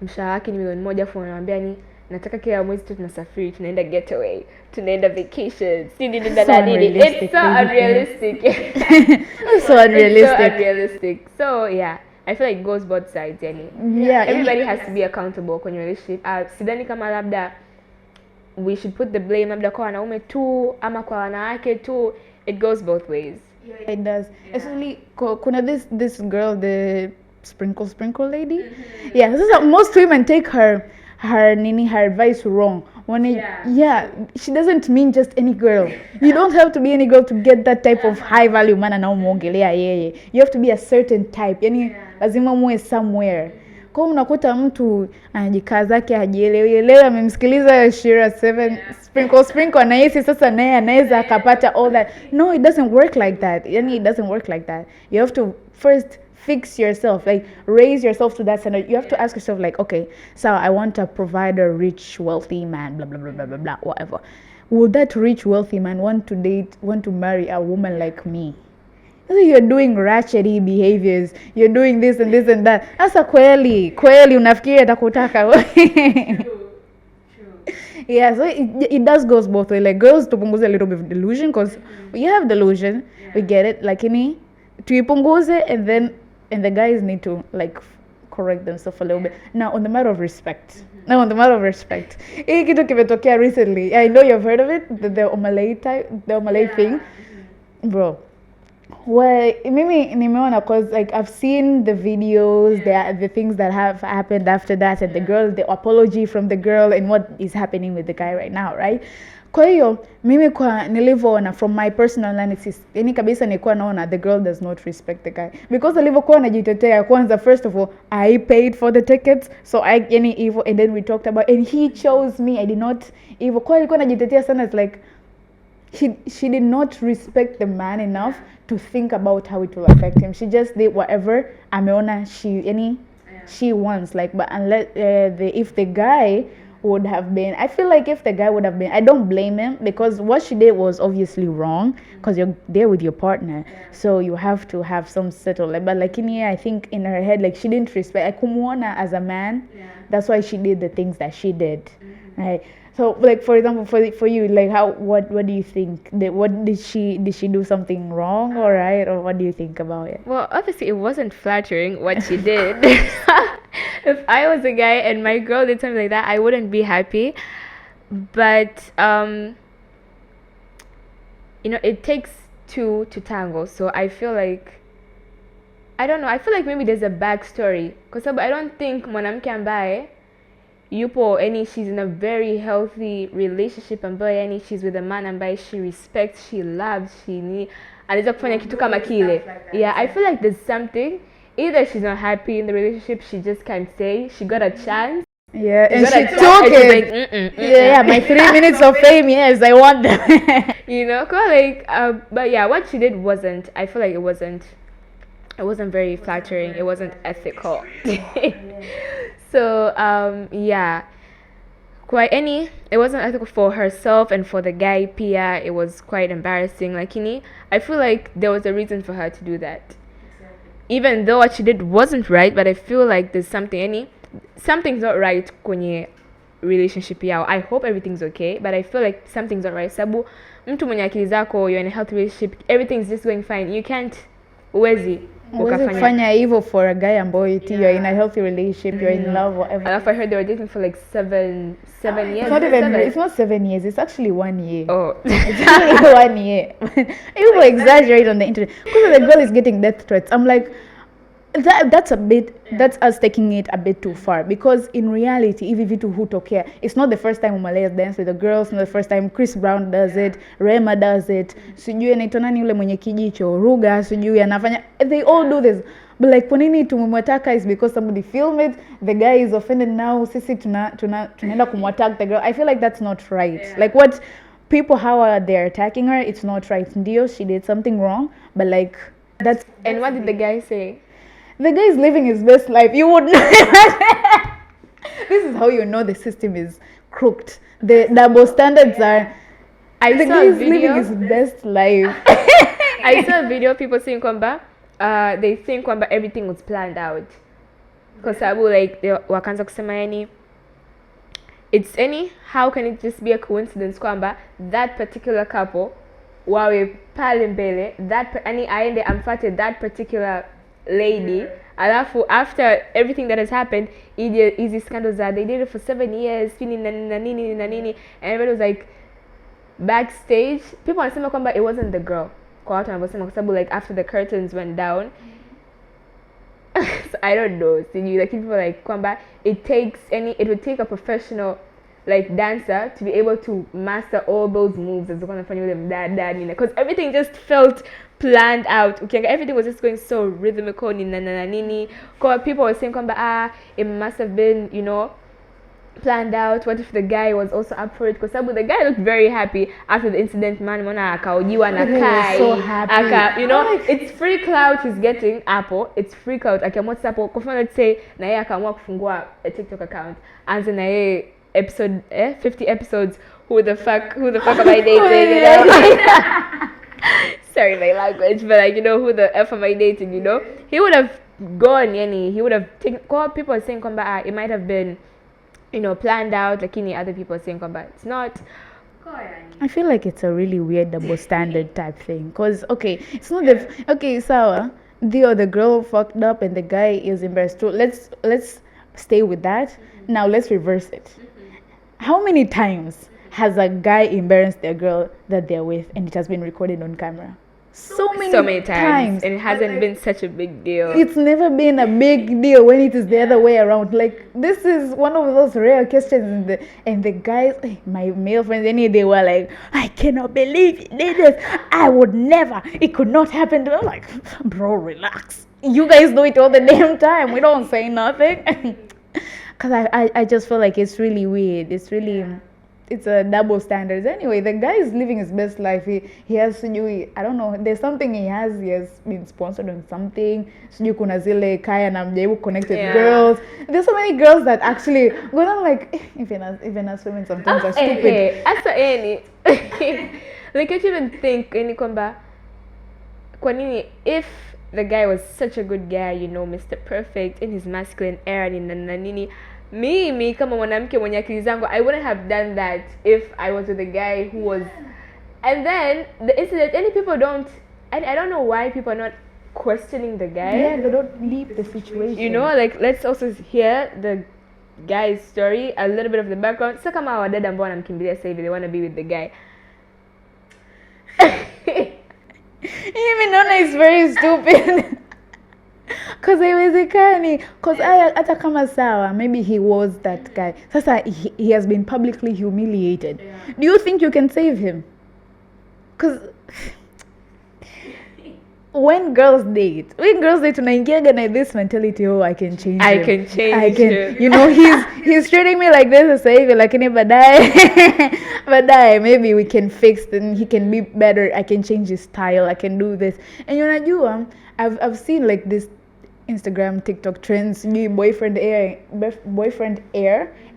mshahara wake ni milioni 1 afu unamwambia ni nataka kila mwezi tu tunasafiri, tunaenda getaway, tunaenda vacations. It's so unrealistic. It's so unrealistic. So yeah, I feel like it goes both sides. Yeah, everybody has to be accountable kwenye relationship. Sidhani kama labda we should put the blame labda kwa wanaume tu ama kwa wanawake tu. It goes both ways. Yeah, it does. Especially kuna this girl, the sprinkle lady. Yeah, so most women take her advice wrong. She doesn't mean just any girl. You don't have to be any girl to get that type of high value man anaomwongelea yeye. You have to be a certain type. Yani lazima muwe somewhere. Kwa unakuta mtu anajikaa zake hajielewi, amemsikiliza Shira 7 sprinkle anahisi sasa naye anaweza akapata all that. No, it doesn't work like that. Yani it doesn't work like that. You have to first fix yourself, like raise yourself to that standard. You have to ask yourself like, okay, so I want a provider, rich, wealthy man, blah blah blah blah blah blah, whatever. Would that rich, wealthy man want to marry a woman like me? So you're doing ratchety behaviors, you're doing this and this and that. Sasa kweli unafikiri atakutaka? Yeah, so it does goes both way. Like girls tupunguze a little bit of delusion, because we have delusion, we get it, lakini tuipunguze, and the guys need to like correct themselves a little bit. Now on the matter of respect. Hii kitu kimetokea recently. I know you've heard of it, the Omalay thing. Bro. Well, mimi nimeona, cause like I've seen the videos, the things that have happened after that, and the apology from the girl, and what is happening with the guy right now, right? Kwa hiyo mimi kwa nilivyoona, from my personal analysis, yani kabisa nilikuwa naona the girl does not respect the guy, because alivyokuwa anajitetea kwanza, first of all, I paid for the tickets, so any evil, and then we talked about, and he chose me, I did not evil. Kwa alikuwa anajitetea sana, it's like she did not respect the man enough to think about how it will affect him. She just did whatever ameona she wants, like, but unless if the guy would have been, I feel like if the guy would have been, I don't blame him, because what she did was obviously wrong, because you're there with your partner, so you have to have some settle. But like in here, I think in her head, like she didn't respect Kumuona as a man. That's why she did the things that she did, right? So, like, for example, for you, like, what do you think? What did she do something wrong or right, or what do you think about it? Well, obviously, it wasn't flattering what she did. If I was a guy and my girl did something like that, I wouldn't be happy. But it takes two to tango. So I feel like, I don't know. I feel like maybe there's a backstory, because I don't think mwanamke ambaye yupo she's in a very healthy relationship ambayo she's with a man ambaye she respects, she loves, anaweza kufanya kitu kama kile. Yeah, I feel like there's something, either she's not happy in the relationship, she just can't say, she got a chance. Yeah, and she took it. Like, yeah, my 3 minutes of fame, yes, I want that. But yeah, what she did wasn't, I feel like it wasn't very flattering, it wasn't ethical. So it wasn't ethical for herself and for the guy pia. It was quite embarrassing. I feel like there was a reason for her to do that. Even though what she did wasn't right, but I feel like there's something's not right kwenye relationship yao. I hope everything's okay, but I feel like something's not right. Sabu mtu mwenye akili zako, you're in a healthy relationship, everything's just going fine. You can't uwezi ukafanya hivyo for a guy ambaye you're in a healthy relationship, you're in love, whatever. I heard they were dating for like seven years. It's not 7 years, it's actually 1 year. Oh. It's actually 1 year. People exaggerate on the internet, because the girl is getting death threats. I'm like, that's us taking it a bit too far, because in reality, hivi vitu hutokea. It's not the first time Umalaya dance with the girls, not the first time Chris Brown does it, Rema does it, sijui anaitwa nani yule mwenye kijicho, Ruga, sijui anafanya, they all do this. But like, kwa nini tumemwataka is because somebody filmed it, the guy is offended now, sisi tunaenda kumwattack the girl. I feel like that's not right. Like what people, how they're attacking her, it's not right. Ndio, she did something wrong, but like, that's. And what did the guy say? The guy is living his best life. You would know. This is how you know the system is crooked. The double standards are. I The saw guy a is living his video. best life. I saw a video people saying kwamba they think kwamba everything was planned out. Kwa sababu like wakaanza kusema yani it's any how can it just be a coincidence kwamba that particular couple wawe pale mbele ani aende amfate that particular lady alafu after everything that has happened easy scandals that they did it for 7 years na nini and everybody was like backstage people wanasema kwamba it wasn't the girl kwa watu wanavyosema kwa sababu like after the curtains went down so I don't know sijui like people like kwamba it would take a professional like dancer to be able to master all those moves as wanafanya yule mdada nini because everything just felt planned out everything was just going so rhythmical nini kwa people were saying kwamba it must have been planned out. What if the guy was also up for it? Because the guy looked very happy after the incident. Man, akaojiwa na Kai. So happy. It's free clout he's getting. Apple, it's free clout. Akiamua Apple. Kwa mfano, let's say na yeye akaamua kufungua a TikTok account. Anza na yeye episode 50 episodes. Who the fuck am I dating? You know? Sorry my language, but like who the f am I dating? He would have gone. He would have taken. People are saying it might have been. Planned out, lakini other people are saying kwamba it's not. I feel like it's a really weird double standard type thing. Because, it's not sawa. The girl fucked up and the guy is embarrassed too. Let's stay with that. Mm-hmm. Now let's reverse it. Mm-hmm. How many times has a guy embarrassed their girl that they're with and it has been recorded on camera? So many times. And it hasn't been such a big deal. It's never been a big deal when it is the other way around. Like, this is one of those rare questions and the guys, my male friends, they were like, I cannot believe you did this. I would never. It could not happen to me. I'm like, bro, relax. You guys do it all the damn time. We don't say nothing. Because I just feel like it's really weird. It's a double standards. Anyway, the guy is living his best life. He has I don't know, there's something he has been sponsored on something. Sijui kuna zile kaya na mjaibu connected girls. There's so many girls that actually go down like even as women sometimes are stupid. Asa any like can't you even think kwamba kwa nini if the guy was such a good guy, Mr. Perfect in his masculine era nini mimi kama mwanamke mwenye akili zangu I wouldn't have done that if I was with a guy who was and then the incident any people don't I don't know why people are not questioning the guy. Yeah, they don't leave the situation. Like let's also hear the guy's story, a little bit of the background. So kama wadada ambao wanamkimbilia sasa hivi they want to be with the guy. Even Nona is very stupid. Cause haiwezekani. Cause hata kama sawa, maybe he was that guy. Sasa he has been publicly humiliated. Yeah. Do you think you can save him? Cause when girls date, tunaingiaga na this mentality, I can change him. He's treating me like this sasa hivi, lakini baadaye maybe we can fix and he can be better. I can change his style. I can do this. And unajua, I've seen like this Instagram, TikTok trends, boyfriend air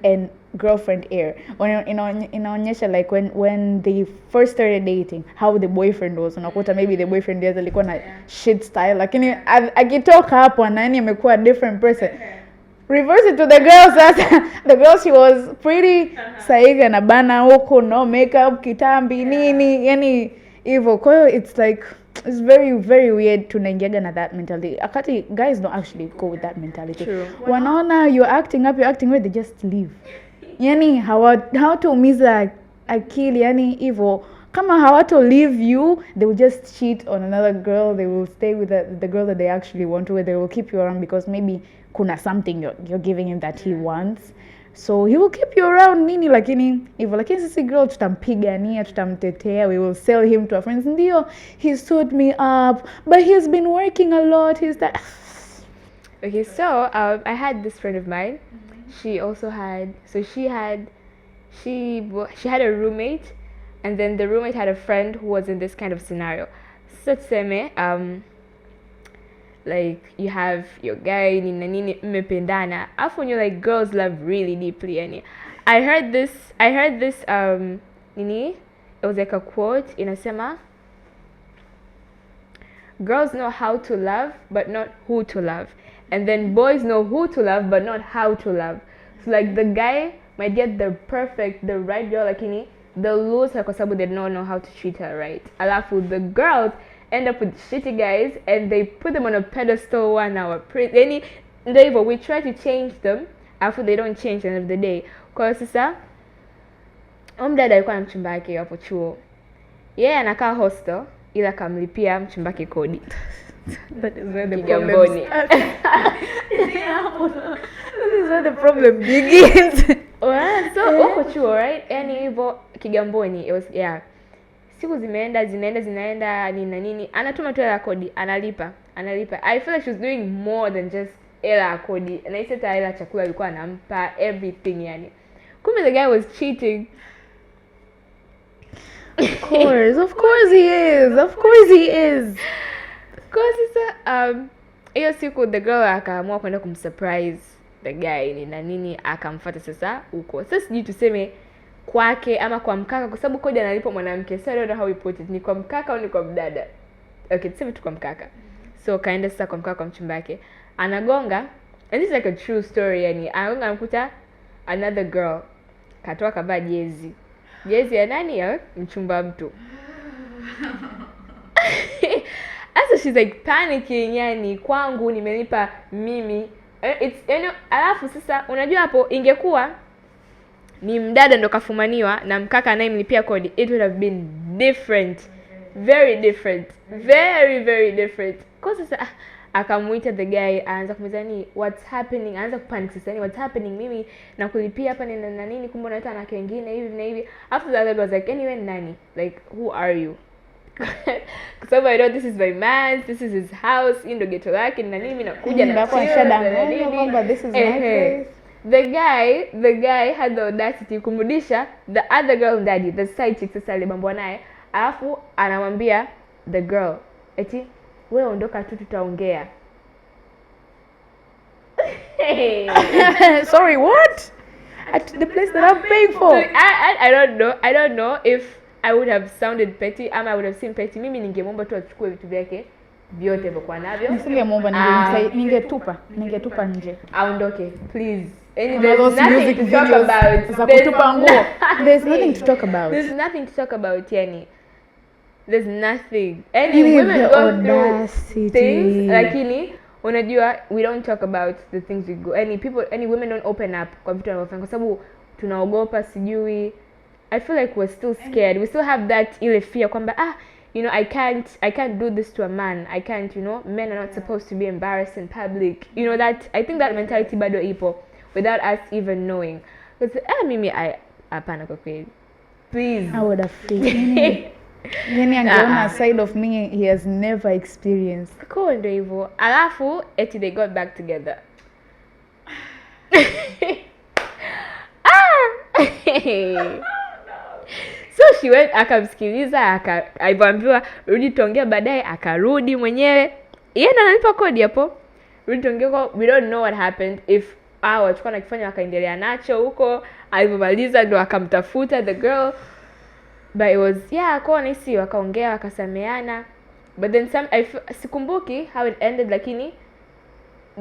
and girlfriend air. Inaonyesha like when they first started dating, how the boyfriend was. Unakuta maybe the boyfriend yeye alikuwa na shit style, lakini akitoka hapo nani amekuwa a different person. Reverse it to the girl sasa. The girl, she was pretty saiga na bana huko, no makeup, kitambi nini, yani hivyo. Kwa hiyo it's like it's very very weird tunaingiaga na that mentality. Akati guys don't actually go with that mentality. True. Wanaona you're acting weird, they just leave. Yani hawataumiza akili, yani hivyo. Kama hawato leave you, they will just cheat on another girl. They will stay with the girl that they actually want to. They will keep you around because maybe kuna something you're giving him that he wants. So he will keep you around nini, lakini hivyo. Lakini sisi girl tutampigania, tutamtetea. We will sell him to our friends. Ndio, he stood me up, but he's been working a lot. He's that. Okay, so I had this friend of mine. She also had she had a roommate, and then the roommate had a friend who was in this kind of scenario. So tuseme like you have your guy nini mmependana, afu you like girls love really deeply. Yani I heard this nini it was like a quote inasema, girls know how to love but not who to love, and then boys know who to love but not how to love. So like the guy might get the right girl, lakini they'll lose her kwa sababu they don't know how to treat her right. Alafu the girls end up with shitty guys and they put them on a pedestal 1 hour. Any ndio we try to change them, alafu they don't change at the end of the day. Kwa sasa mdada alikuwa na mchumba wake hapo chuo. Yeye anakaa hostel ila kamlipia mchumba wake kodi. That is where the Kigamboni. This is where the problem begins. So huko chuo, right? Yani hivyo Kigamboni, it was siku zinaenda nini anatuma tu hela kodi, analipa. I feel like she was doing more than just hela kodi. Na hisi hata hela chakula alikuwa anampa, everything yani. Kumbe the guy was cheating. Of course he is. Kwa sasa hiyo siku the girl akaamua kwenda kumsurprise the guy nini akamfuata sasa huko. Sasa sijui tuseme kwake ama kwa mkaka kwa sababu kodi analipa mwanamke. So I don't know how we put it. Ni kwa mkaka au ni kwa mdada? Okay, tuseme tu kwa mkaka. So kaenda sasa kwa mkaka kwa mchumba wake. Anagonga, and this is like a true story yani. Anagonga anakuta another girl. Katoa kavaa jezi. Jezi ya nani ya mchumba mtu. So she's like panicking yani, kwangu nimelipa mimi. It's alafu sasa unajua hapo ingekuwa ni mdada ndo kafumaniwa na mkaka anayemlipia kodi, it would have been different. Very different. Very different. Kwa sasa akamuita the guy, anaanza kumwambia what's happening, anaanza kupanic sasa, what's happening, mimi nakulipia hapa na nini, kumbe unaita na wengine hivi na hivi. After that I was like, anyway nani, like who are you? Because I know this is my man, this is his house, ndo ghetto lake na nini, nakuja na kwamba this is my place. The guy had the audacity kumrudisha the other girl daddy, the side chick sasa alibambwa naye, alafu anamwambia the girl eti wewe ondoka tu tutaongea. Sorry, what? At the place that I'm paying for. So, I don't know if I would have sounded petty ama I would have seemed petty. Mimi ningemwomba tu achukue vitu vyake vyote vyokuwa navyo. Nisingemwomba, ningetupa nje. Aondoke, please. There's nothing to talk about. There's nothing to talk about. There's nothing to talk about yani. There's nothing. Women go through things lakini unajua we don't talk about the things we go. Any women don't open up kwa vitu wanavyofanya kwa sababu tunaogopa sijui. I feel like we're still scared. We still have that ile fear kwamba I can't do this to a man. I can't, men are not supposed to be embarrassed in public. That I think that mentality bado ipo without us even knowing. Because mimi hapana kwa kweli. Please. I would have freaked. Yani angeona side of me he has never experienced. Cool ndo hivyo. Alafu eti they got back together. So she went akamsikiliza alivyoambiwa rudi tuongea baadaye, akarudi mwenyewe. Yeye ndo analipa kodi hapo. Rudi tuongea, we don't know what happened if walikuwa nakifanya wakaendelea nacho huko. Alivyomaliza ndo akamtafuta the girl. But it was kwa nisi wakaongea wakasameana. But then sikumbuki how it ended lakini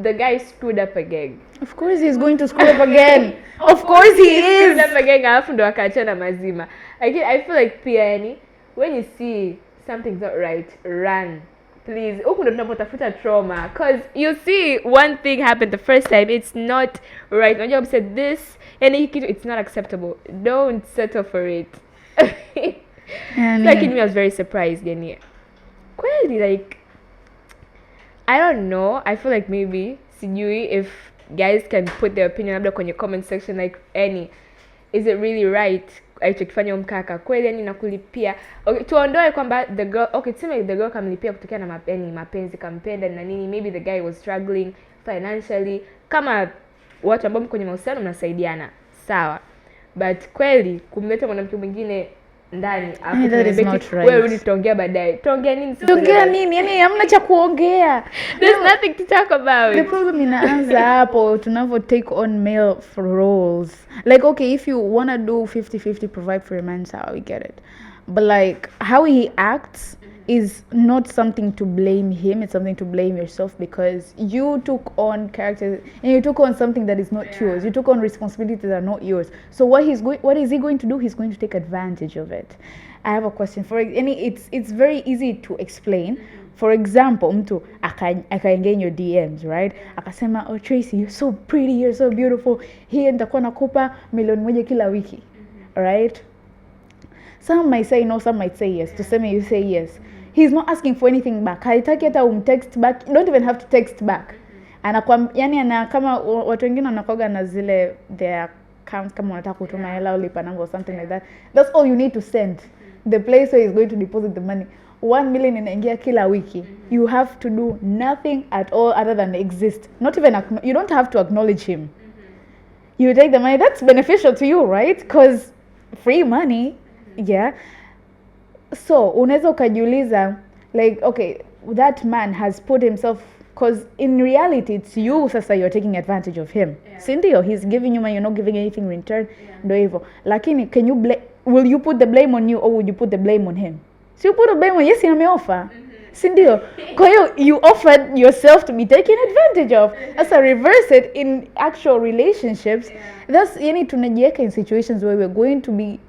the guy screwed up again. Of course he's going to screw up again. Of course he is. Screwed up again alafu ndo akaachana mazima. I feel like pia yani when you see something's not right, run. Please. Huko ndo tunapotafuta trauma because you see one thing happened the first time, it's not right. Unajua you said this and it's not acceptable. Don't settle for it. Like me, I was very surprised yani. Kweli like I don't know. I feel like maybe sijui if guys can put their opinion labda kwenye comment section like is it really right alichokifanya mkaka kweli yani nakulipia. Okay, tuondoe kwamba the girl tuseme the girl kamlipia kutokana na mapenzi kampenda na nini, maybe the guy was struggling financially, kama watu ambao kwenye mahusiano mnasaidiana sawa, but kweli kumleta mwanamke mwingine ndani wewe rudi tuongea baadaye. Tuongea nini sasa? Tuongea nini? Yani hamna cha kuongea. There's nothing to talk about. The problem inaanza hapo tunavyo take on male roles. Like okay, if you want to do 50-50 provide for your man, so we get it. but like how he acts is not something to blame him, it's something to blame yourself, because you took on characters and you took on something that is not yours. You took on responsibilities that are not yours. So what is he going to do? He's going to take advantage of it. I have a question for any. It's very easy to explain. For example, mtu akaingia in your DMs, right? Akasema, oh Tracy, you're so pretty, you're so beautiful, hii nitakuwa nakupa milioni moja kila wiki, right? Some might say no, some might say yes. Tuseme you say yes. He's not asking for anything back. Haitaki hata text back. You don't even have to text back. Yani kama watu wengine wanakoga na zile their accounts, kama unataka kutuma hela ulipa namba or something like that. That's all you need to send. The place where he's going to deposit the money. 1 million inaingia kila wiki. You have to do nothing at all other than exist. Not even you don't have to acknowledge him. You take the money. That's beneficial to you, right? Because free money. Yeah. So unaweza ukajiuliza, like, okay, that man has put himself, because in reality it's you sasa you're taking advantage of him. Si ndio? He's giving you money, you're not giving anything in return. Ndio hivyo. Lakini will you put the blame on you, or would you put the blame on him? So you put the blame on, yes, ameoffer. Si ndio? Kwa hiyo you offered yourself to be taken advantage of. As I reverse it in actual relationships, that's, yani tunajiweka in situations where we're going to be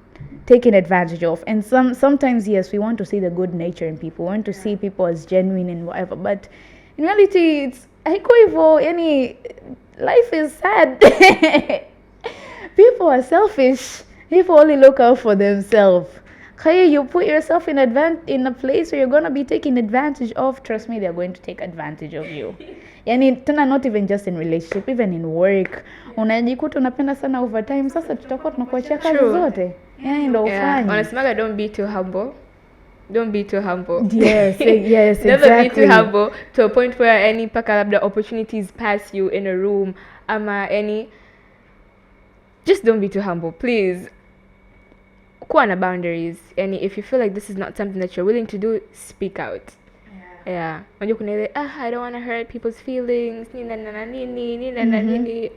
taken advantage of. And sometimes, yes, we want to see the good nature in people. We want to see people as genuine and whatever. But in reality, it's haiko hivyo. Yani, life is sad. People are selfish. People only look out for themselves. Okay, you put yourself in a place where you're going to be taken advantage of. Trust me, they're going to take advantage of you. Yani tena, not even just in relationship, even in work. Unajikuta unapenda sana overtime. Sasa tutakuwa tunakuachia kazi zote. Yani ndo ufanye. Wanasemaga don't be too humble. Don't be too humble. Yes, yes, Never exactly. be too humble to a point where any paka labda opportunities pass you in a room ama any. Just don't be too humble, please. Kuwa na boundaries. And if you feel like this is not something that you're willing to do, speak out. Yeah. Unajua kuna ile, I don't want to hurt people's feelings. Nini.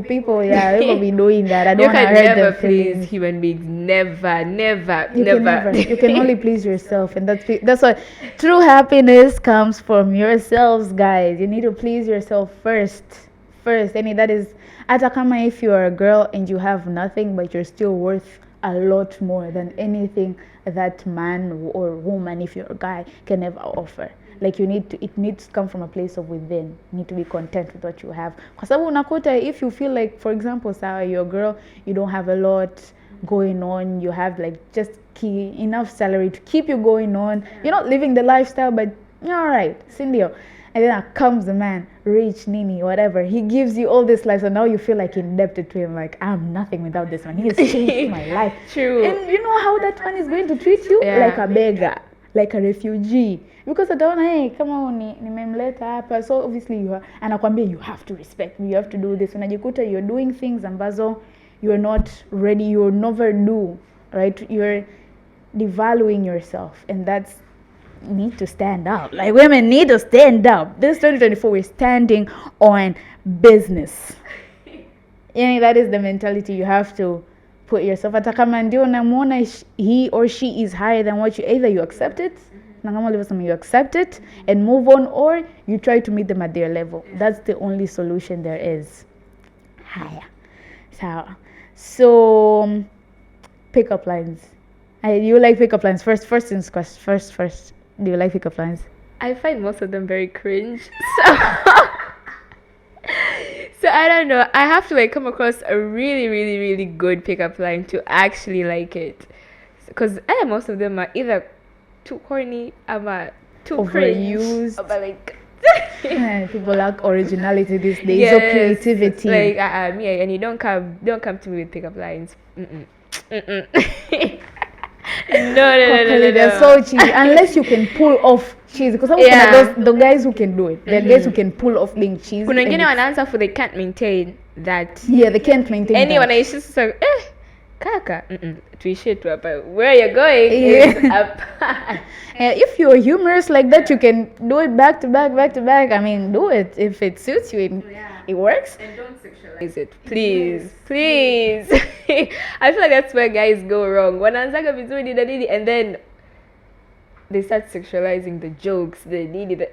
People, yeah, they will be doing that. I don't want to hurt their feelings. Please human beings. Never. You can only please yourself, and that's what true happiness comes from yourselves, guys. You need to please yourself first. And that is, hata kama if you are a girl and you have nothing, but you're still worth a lot more than anything that man or woman, if you're a guy, can ever offer. Like it needs to come from a place of within. You need to be content with what you have. Kwa sababu unakuta, if you feel like, for example, sawa, you're a girl, you don't have a lot going on, you have like just enough salary to keep you going on. You're not living the lifestyle, but you're alright, sindio. And then comes the man, rich, nini, whatever. He gives you all this life, so now you feel like indebted to him. Like, I'm nothing without this man. He has changed my life. True. And you know how that man is going to treat you? Yeah. Like a beggar, like a refugee. Because ataona, hey, kama nimemleta hapa. So obviously anakwambia you have to respect me, you have to do this. Unajikuta you're doing things ambazo you're not ready, you'll never do, right? You're devaluing yourself, and that's need to stand up. Like, women need to stand up. This 2024, we're standing on business. Yeah, that is the mentality you have to put yourself. Hata kama ndio unamuona he or she is higher than what you, either you accept it, you accept it and move on, or you try to meet them at their level. That's the only solution there is. Higher. So pickup lines. You like pickup lines? First. Do you like pickup lines? I find most of them very cringe. So I don't know. I have to like come across a really, really, really good pickup line to actually like it. Because most of them are either too corny or too overused. Cringe, but like people lack originality these days. Yes, or creativity. Like me, and you don't come to me with pickup lines. No. They're so cheesy. Unless you can pull off cheesy. Because the guys who can do it. There are guys who can pull off being cheesy. Kuna wengine wanaanza for they can't maintain that. Yeah, they can't maintain anyone is just like, kaka. Tuishie tu hapa. Where you're going is up. If you're humorous like that, you can do it back to back. I mean, do it if it suits you. it works. And don't sexualize it, please, please. I feel like that's where guys go wrong. Wanaanzaga vizuri na nini, and then they start sexualizing the jokes, the nini, the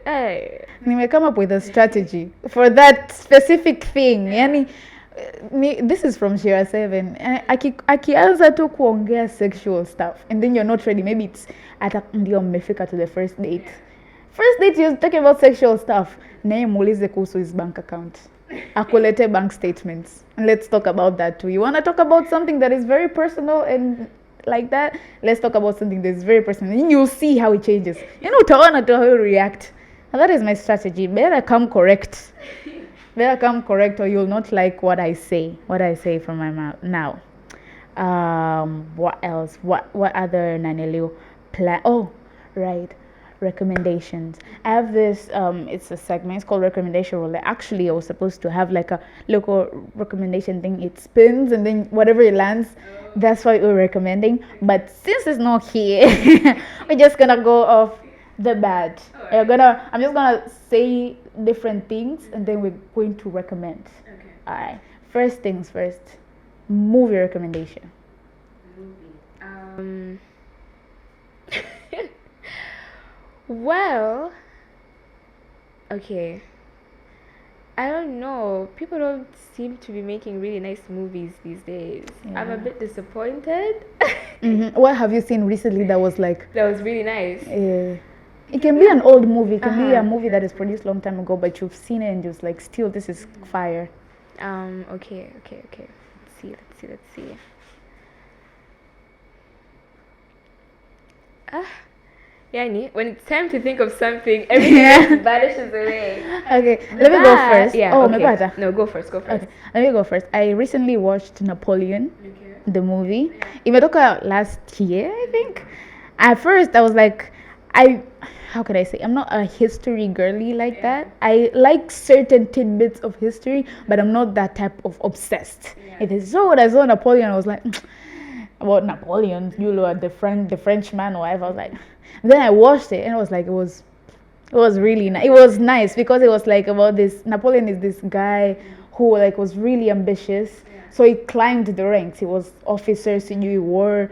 Nime come up with a strategy for that specific thing. Yani, this is from Shira 7. Akianza tu kuongea sexual stuff and then you're not ready, maybe it's ata ndio mmefika to the first date. First date you're talking about sexual stuff. Naye muulize kuhusu his bank account. Akulete bank statements. And let's talk about that too. You want to talk about something that is very personal and like that? Let's talk about something that is very personal. And you'll see how it changes. You know, utaona tu how you react. And that is my strategy. Better come correct. Better come correct or you'll not like what I say from my mouth. Now, what else? What other Nanelio plan? Oh, right. Recommendations. I have this it's a segment, it's called recommendation roll. Actually I was supposed to have like a local recommendation thing. It spins and then whatever it lands, that's what we're recommending. But since it's not here, we're just gonna go off the bat. I'm just gonna say different things and then we're going to recommend. Okay. Alright. First things first. Movie recommendation. Movie. Well, okay. I don't know. People don't seem to be making really nice movies these days. Yeah. I'm a bit disappointed. What have you seen recently that was like That was really nice. it can be an old movie, it can be a movie that is produced long time ago, but you've seen it and just like still this is fire. Okay. Let's see. Yani, when it's time to think of something, everything else vanishes away. Okay, let me go first. Yeah, okay. No, go first. Okay, let me go first. I recently watched Napoleon, the movie. Imetoka last year, I think. At first, I was like, how can I say? I'm not a history girly like that. I like certain tidbits of history, but I'm not that type of obsessed. It is so when I saw Napoleon, I was like, about Napoleon, you know, the Frenchman or whatever. I was like, then I watched it and it was like, it was really nice. It was nice because it was like about this, Napoleon is this guy who like was really ambitious. So he climbed the ranks. He was officer, sijui war,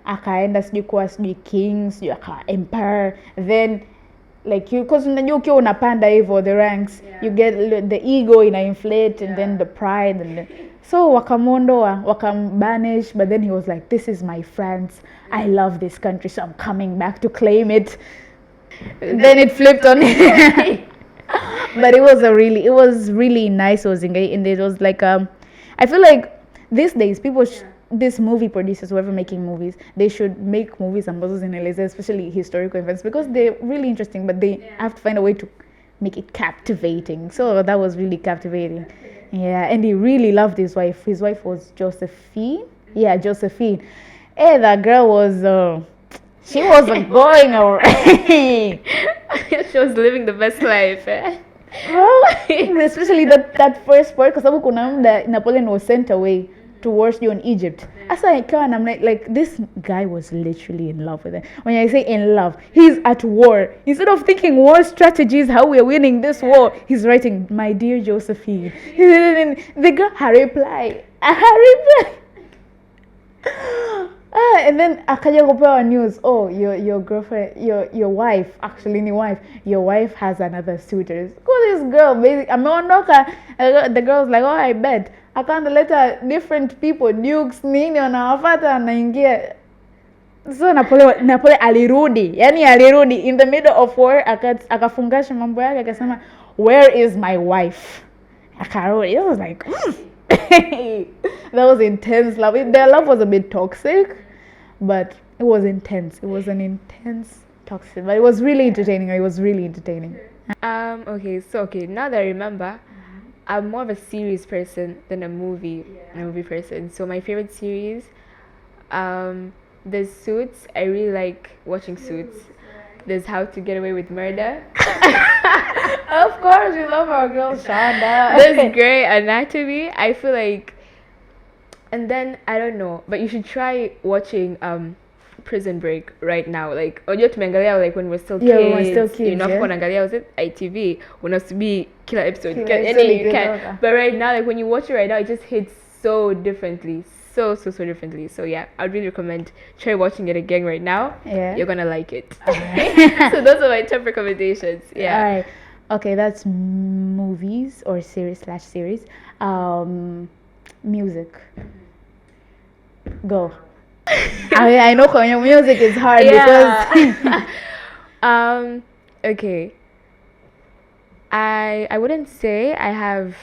akaenda sijui kuwa sijui king, sijui aka empire. Then like you, because unajua ukiwa unapanda hivyo the ranks, you get the ego ina inflate and then the pride and so wakamondoa, wakambanish, but then he was like, this is my France. I love this country, so I'm coming back to claim it. Then it flipped on it. But it was really nice. It was engaging, and it was like I feel like these days people these movie producers, whoever making movies, they should make movies ambazo zinaeleza especially historical events because they're really interesting, but they have to find a way to make it captivating. So that was really captivating. Yeah, and he really loved his wife. His wife was Josephine. Yeah, Josephine. Hey, that girl was she wasn't going away. She was living the best life. Well, especially that first part, kwa sababu kuna muda Napoleon was sent away towards you in Egypt. As I can, I'm like, this guy was literally in love with her. When I say in love, he's at war. Instead of thinking war strategies, how we're winning this war, he's writing, my dear Josephine. The girl, her reply. And then akaja kupewa news, oh, your girlfriend, your wife, actually ni wife, your wife has another suitor. Go this girl, basically, ameondoka. The girl's like, oh, I bet. Akaenda leta different people, dukes, nini, wanawafata, anaingia. So Napoleon alirudi in the middle of war, akafungasha mambo yake, akasema, where is my wife? Akarudi. It was like, that was intense love. Their love was a bit toxic, but it was intense. It was an intense toxic, but it was really entertaining. Okay, now that I remember, I'm more of a series person than a movie person. So my favorite series, there's Suits. I really like watching Suits. There's How to Get Away with Murder. Of course, we love our girl Shonda. There's Grey Anatomy. I feel like, and then I don't know, but you should try watching Prison Break right now. Like unajua tumeangalia like when we're still kids. Yeah, when we're still kids, You know, yeah. kuangalia was it ITV when us to be killer episode. Kila Can- episode any you iko can. toka. But right now, like when you watch it right now, it just hits so differently. So differently. So yeah, I'd really recommend try watching it again right now. Yeah. You're gonna like it. Alright. So those are my top recommendations. Yeah. All right. Okay, that's movies or series. Music. Go. I know when your music is hard because Okay. I wouldn't say I have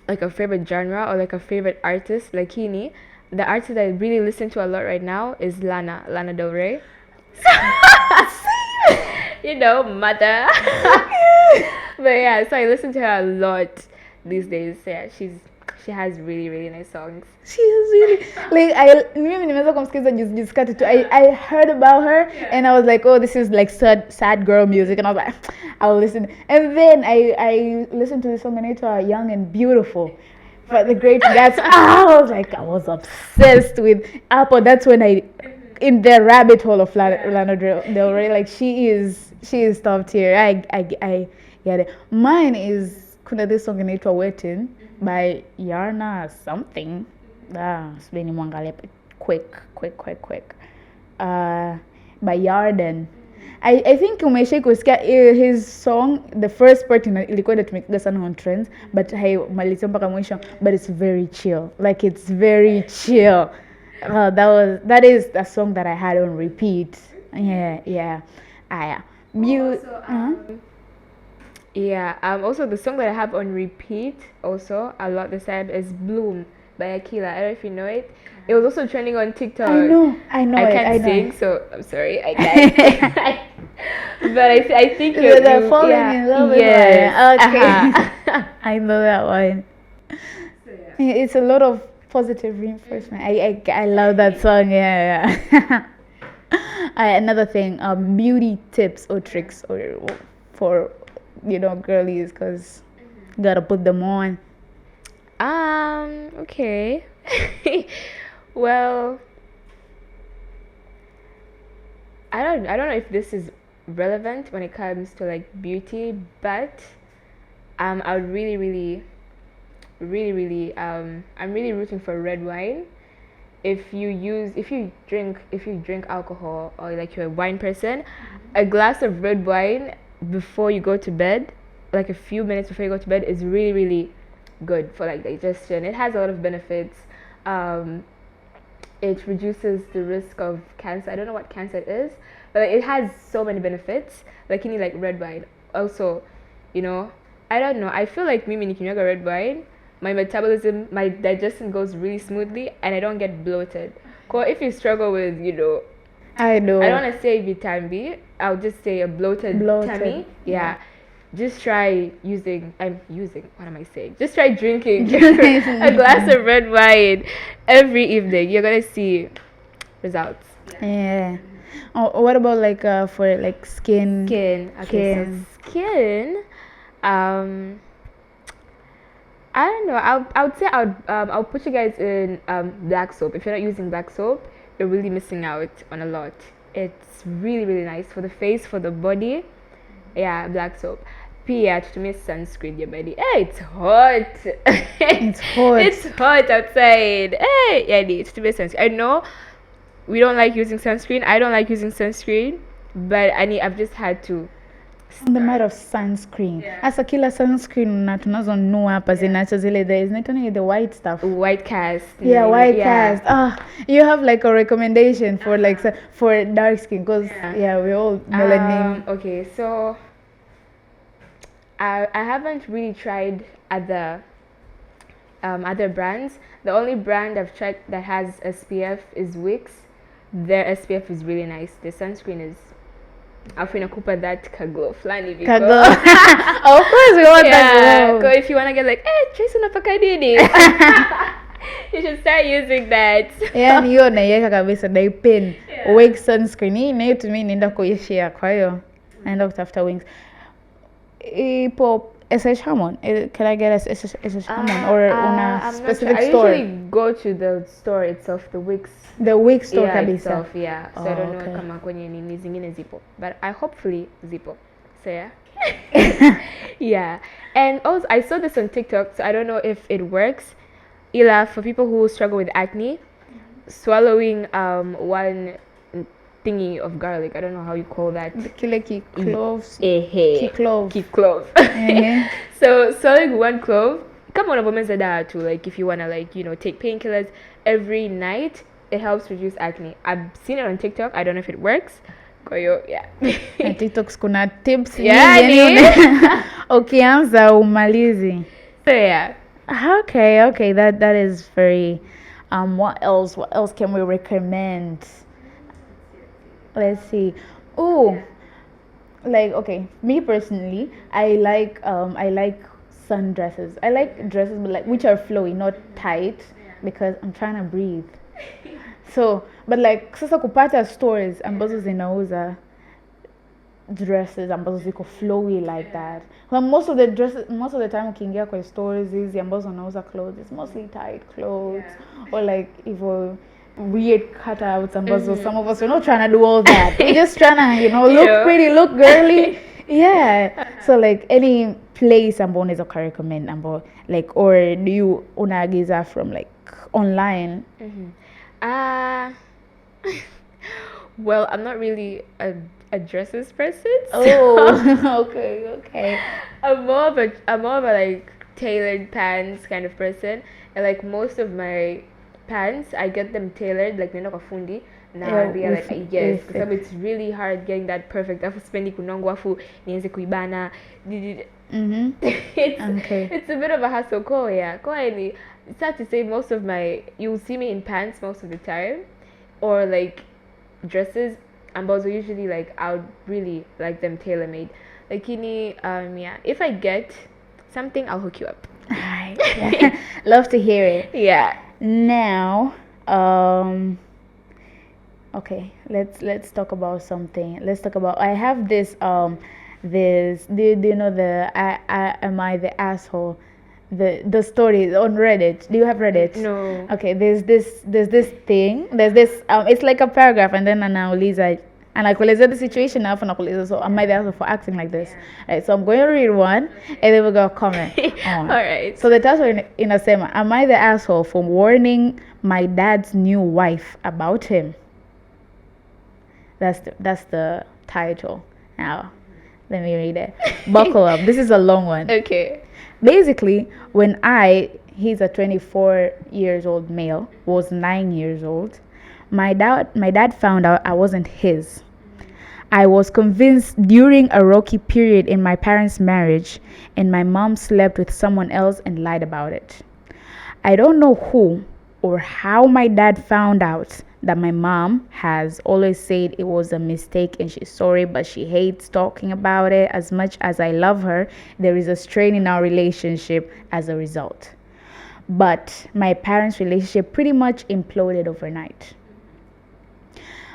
like a favorite genre or like a favorite artist. Like Kini, the artist that I really listen to a lot right now is Lana Del Rey. You know, mother. But yeah, so I listen to her a lot these days. Yeah, she has really nice songs. she is really like mimi nimeweza kumsikiza juzi kati tu. I heard about her and I was like, oh, this is like sad girl music, and I was like, I'll listen. And then I listened to the song inaitwa Young and Beautiful. But the Great Gatsby, I was obsessed with Apple. That's when I in the rabbit hole of Lana Del Rey. Like she is top tier. I get it. Mine is kuna this song inaitwa Waiting by Yarna something. Sibeni mwangalia quick. By Yarden. I think umeshai kusikia his song, the first part ilikuwa inatumika sana on trends, but haimalizia mpaka mwisho, but it's very chill. Like it's very chill. That is a song that I had on repeat. Yeah. Yeah. Also the song that I have on repeat also a lot this time is Bloom by Akila. I don't know if you know it. It was also trending on TikTok. I know. I it. can't sing, so I'm sorry. I can't. But I think you're falling in love with yes. Okay. I know that one. So, yeah. It's a lot of positive reinforcement. I love that song. Yeah. Another thing, beauty tips or tricks or for girlies, because you gotta put them on. Okay. Well, I don't know if this is relevant when it comes to like beauty, but I would really I'm really rooting for red wine. If you drink alcohol or like you're a wine person, a glass of red wine before you go to bed, like a few minutes before you go to bed, is really good for like digestion. It has a lot of benefits. It reduces the risk of cancer. I don't know what cancer is, but it has so many benefits. Like you need like red wine. Also, I don't know. I feel like me nikinywaga red wine, my metabolism, my digestion goes really smoothly, and I don't get bloated. Cause if you struggle with, I know. I don't want to say vitamin B. I'll just say a bloated tummy. Yeah. Just try what am I saying? Just try drinking a glass of red wine every evening. You're gonna see results. Yeah. Oh, what about like for like skin? Okay, so skin. I don't know. I would say I'll put you guys in black soap. If you're not using black soap, you're really missing out on a lot. It's really nice for the face, for the body. Yeah, black soap. Pia to me sunscreen your body. Hey, it's hot. It's hot. It's hot outside. Hey, yeah, it's to me sunscreen. I know we don't like using sunscreen. I don't like using sunscreen, but I've just had to. On the matter of sunscreen, asa kila sunscreen na tunazonunua hapa zinacho zile the white stuff. White cast. White cast. You have like a recommendation for like for dark skin, because we all melanin. Okay, so I haven't really tried other brands. The only brand I've tried that has SPF is Wix. Their SPF is really nice. The sunscreen is afu inakupa that kaglow flani viko. Of course we want that glow. So if you want to get like, Tracy unapaka nini? You should start using that. Yani hiyo naiweka kabisa, naipin. Wig sunscreen hii nayo to me naenda kuishia, kwa hiyo naenda kutafuta Wings. Pop SS Hamon. Can I get SS Hamon or una I'm not sure. specific I store? usually go to the store itself, the Wix. The week store Yeah, kabisa. itself, yeah. So I don't know okay. kama kwenye nini zingine zipo. But I hopefully zipo. So yeah. Yeah. And also I saw this on TikTok, so I don't know if it works. Ila, for people who struggle with acne, swallowing one thingy of garlic. I don't know how you call that. Kile ki cloves. Ki clove. Ki clove. So swallowing one clove. Come on, abomeza too. Like if you wanna take painkillers every night, it helps reduce acne. I've seen it on TikTok. I don't know if it works. Koyo, yeah. Na TikToks kuna tips Yeah, ukianza umalizi. So yeah. Okay, that is very what else can we recommend? Let's see. Oh, like okay, me personally, I like sundresses. I like dresses but like which are flowy, not tight because I'm trying to breathe. So, but like sasa kupata stores ambazo zinauza dresses ambazo ziko flowy like that. Well, most of the time ukiingia kwa stores hizi ambazo wanauza clothes, it's mostly tight clothes or like even weird cutouts ambazo some of us are not trying to do all that. We're just trying to, look pretty, look girly. Yeah. So like any place ambayo unaweza recommend ambayo like or do you unaagiza from like online? Well, I'm not really a dresses person. So Oh, okay. I'm more of a like tailored pants kind of person, and like most of my pants, I get them tailored like neno kafundi. Now they are like yes, because it's really hard getting that perfect. Afu spendi kunongwa afu nianze kuibana. It's a bit of a hassle. It's sad to say you'll see me in pants most of the time, or like dresses. And also usually like I would really like them tailor made. Like yeah. If I get something, I'll hook you up. Alright. Yeah. Love to hear it. Yeah. Now, okay, let's talk about something. Let's talk about I have this do you know the am I the asshole? The story on Reddit. Do you have Reddit? No. Okay, there's this thing. There's this it's like a paragraph and then anauliza anakuelezea the situation alafu anakueleza so am I the asshole for acting like this? Right, so I'm going to read one and then we're going to comment on. Alright. So the title inasema, am I the asshole for warning my dad's new wife about him? That's the title. Now, let me read it. Buckle up. This is a long one. Okay. Basically, when he's a 24 years old male, was 9 years old, my dad found out I wasn't his. I was convinced during a rocky period in my parents' marriage, and my mom slept with someone else and lied about it. I don't know who or how my dad found out that my mom has always said it was a mistake and she's sorry, but she hates talking about it. As much as I love her, there is a strain in our relationship as a result. But my parents' relationship pretty much imploded overnight.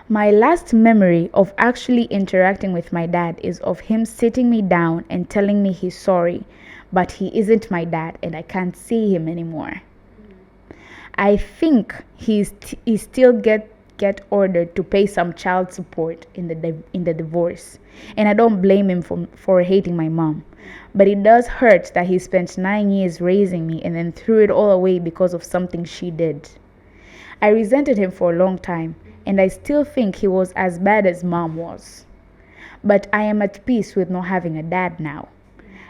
My last memory of actually interacting with my dad is of him sitting me down and telling me he's sorry, but he isn't my dad and I can't see him anymore. I think he still get ordered to pay some child support in the divorce, and I don't blame him for hating my mom. But it does hurt that he spent 9 years raising me and then threw it all away because of something she did. I resented him for a long time, and I still think he was as bad as mom was. But I am at peace with not having a dad now.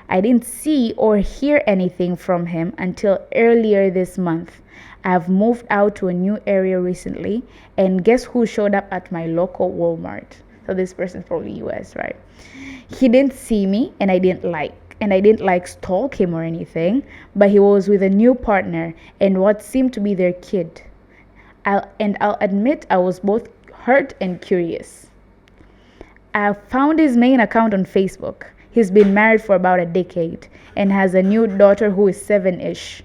I didn't see or hear anything from him until earlier this month. I've moved out to a new area recently, and guess who showed up at my local Walmart? So this person's probably US, right? He didn't see me, and I didn't like stalk him or anything, but he was with a new partner and what seemed to be their kid. I'll admit I was both hurt and curious. I found his main account on Facebook. He's been married for about a decade and has a new daughter who is 7-ish.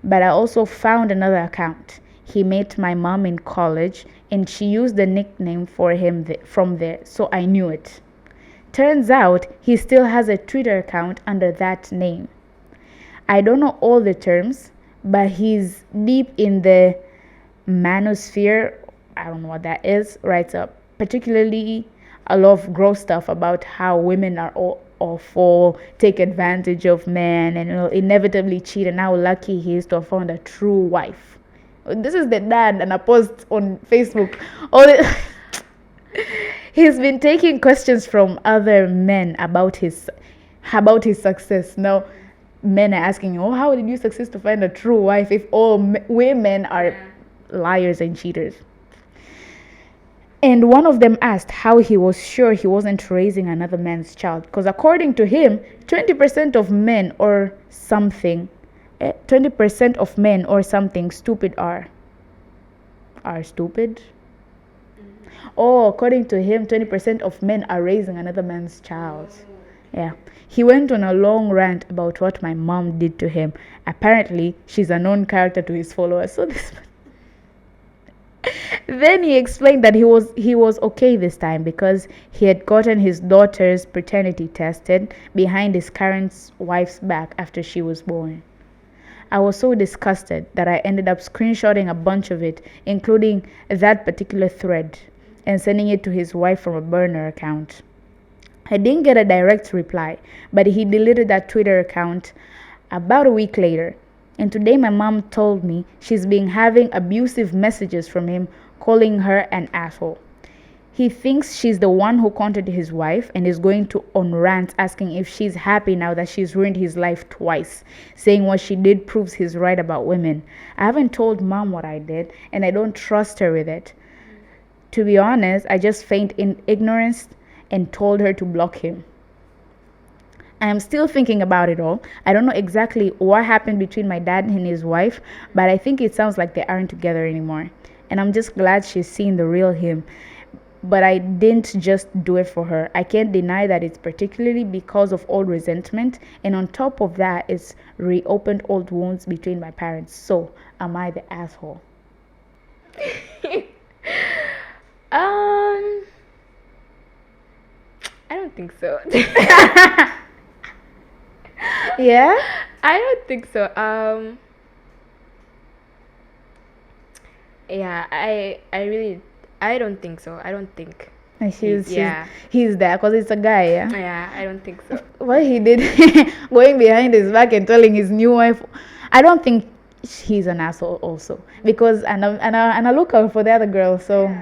But I also found another account. He met my mom in college and she used the nickname for him from there, so I knew it. Turns out he still has a Twitter account under that name. I don't know all the terms, but he's deep in the manosphere. I don't know what that is. Writes up particularly a lot of gross stuff about how women are all awful, take advantage of men, and will inevitably cheat, and how lucky he is to have found a true wife. This is the dad, and a post on Facebook. All the he's been taking questions from other men about his success. Now, men are asking, "Oh, how did you success to find a true wife if all women are liars and cheaters?" And one of them asked how he was sure he wasn't raising another man's child, because according to him, 20% of men or something, 20% of men or something stupid are stupid. Oh, according to him, 20% of men are raising another man's child. Yeah. He went on a long rant about what my mom did to him. Apparently, she's a known character to his followers. So this. Then he explained that he was okay this time because he had gotten his daughter's paternity tested behind his current wife's back after she was born. I was so disgusted that I ended up screenshotting a bunch of it, including that particular thread, and sending it to his wife from a burner account. I didn't get a direct reply, but he deleted that Twitter account about a week later. And today my mom told me she's been having abusive messages from him, calling her an asshole. He thinks she's the one who contacted his wife and is going to on rant asking if she's happy now that she's ruined his life twice, saying what she did proves he's right about women. I haven't told mom what I did, and I don't trust her with it. To be honest, I just feigned in ignorance and told her to block him. I am still thinking about it all. I don't know exactly what happened between my dad and his wife, but I think it sounds like they aren't together anymore. And I'm just glad she's seen the real him. But I didn't just do it for her. I can't deny that it's particularly because of old resentment, and on top of that, it's reopened old wounds between my parents. So, am I the asshole? I don't think so. Yeah? I don't think so. Yeah, I don't think so. I don't think. He's there because it's a guy, yeah? Yeah, I don't think so. What he did, going behind his back and telling his new wife, I don't think he's an asshole also, because and I look out for the other girl, so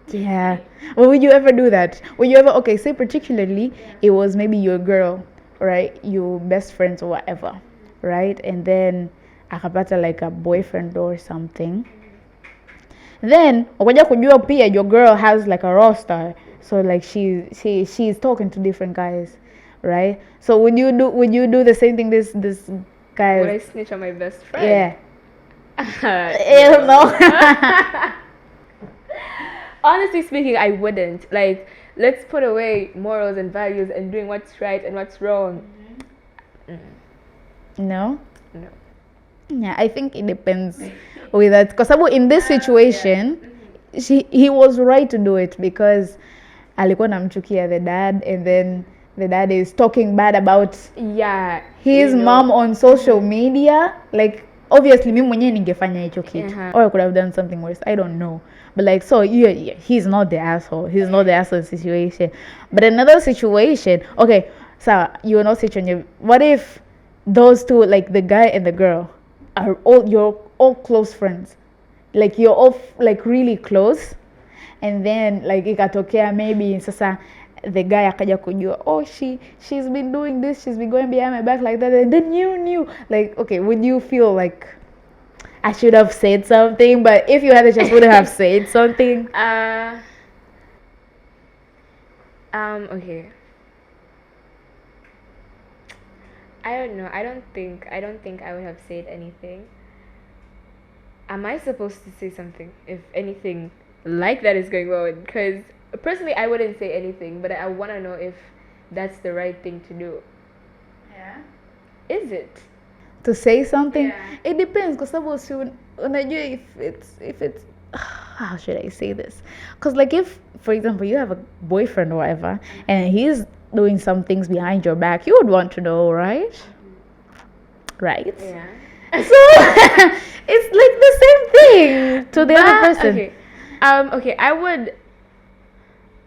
yeah. Well, would you ever do that? Would you ever, okay, say particularly it was maybe your girl, right? Your best friends or whatever, right? And then akapata like a boyfriend or something. Then ukaja kujua pia your girl has like a roster, so like she's talking to different guys, right? So would you do the same thing this guy? Would I snitch on my best friend? Yeah. Hell no. Honestly speaking, I wouldn't. Like, let's put away morals and values and doing what's right and what's wrong. No? No. Yeah, I think it depends with that. Because in this situation, he was right to do it because alikuwa namchukia the dad, and then the dad is talking bad about his mom on social media. Like, obviously, mimi mwenyewe ningefanya hicho kitu. Or I could have done something worse. I don't know. But like, so yeah, he's not the asshole. He's not the asshole situation. But another situation, okay, so you're not situation. What if those two, like the guy and the girl, you're all close friends, like you're all like really close, and then like ikatokea maybe sasa the guy akaja kujua, oh she's been doing this, she's been going behind my back like that, and then you knew, like, okay, would you feel like I should have said something? But if you had the chance, would have said something? Okay. I don't know. I don't think I would have said anything. Am I supposed to say something if anything like that is going on? Because personally, I wouldn't say anything, but I want to know if that's the right thing to do. Yeah. Is it? To say something? Yeah. It depends, because unajua if it's how should I say this? Because like if, for example, you have a boyfriend or whatever, and he's doing some things behind your back, you would want to know, right? Right? Yeah. So it's like the same thing to the other person. Okay. Okay, I would.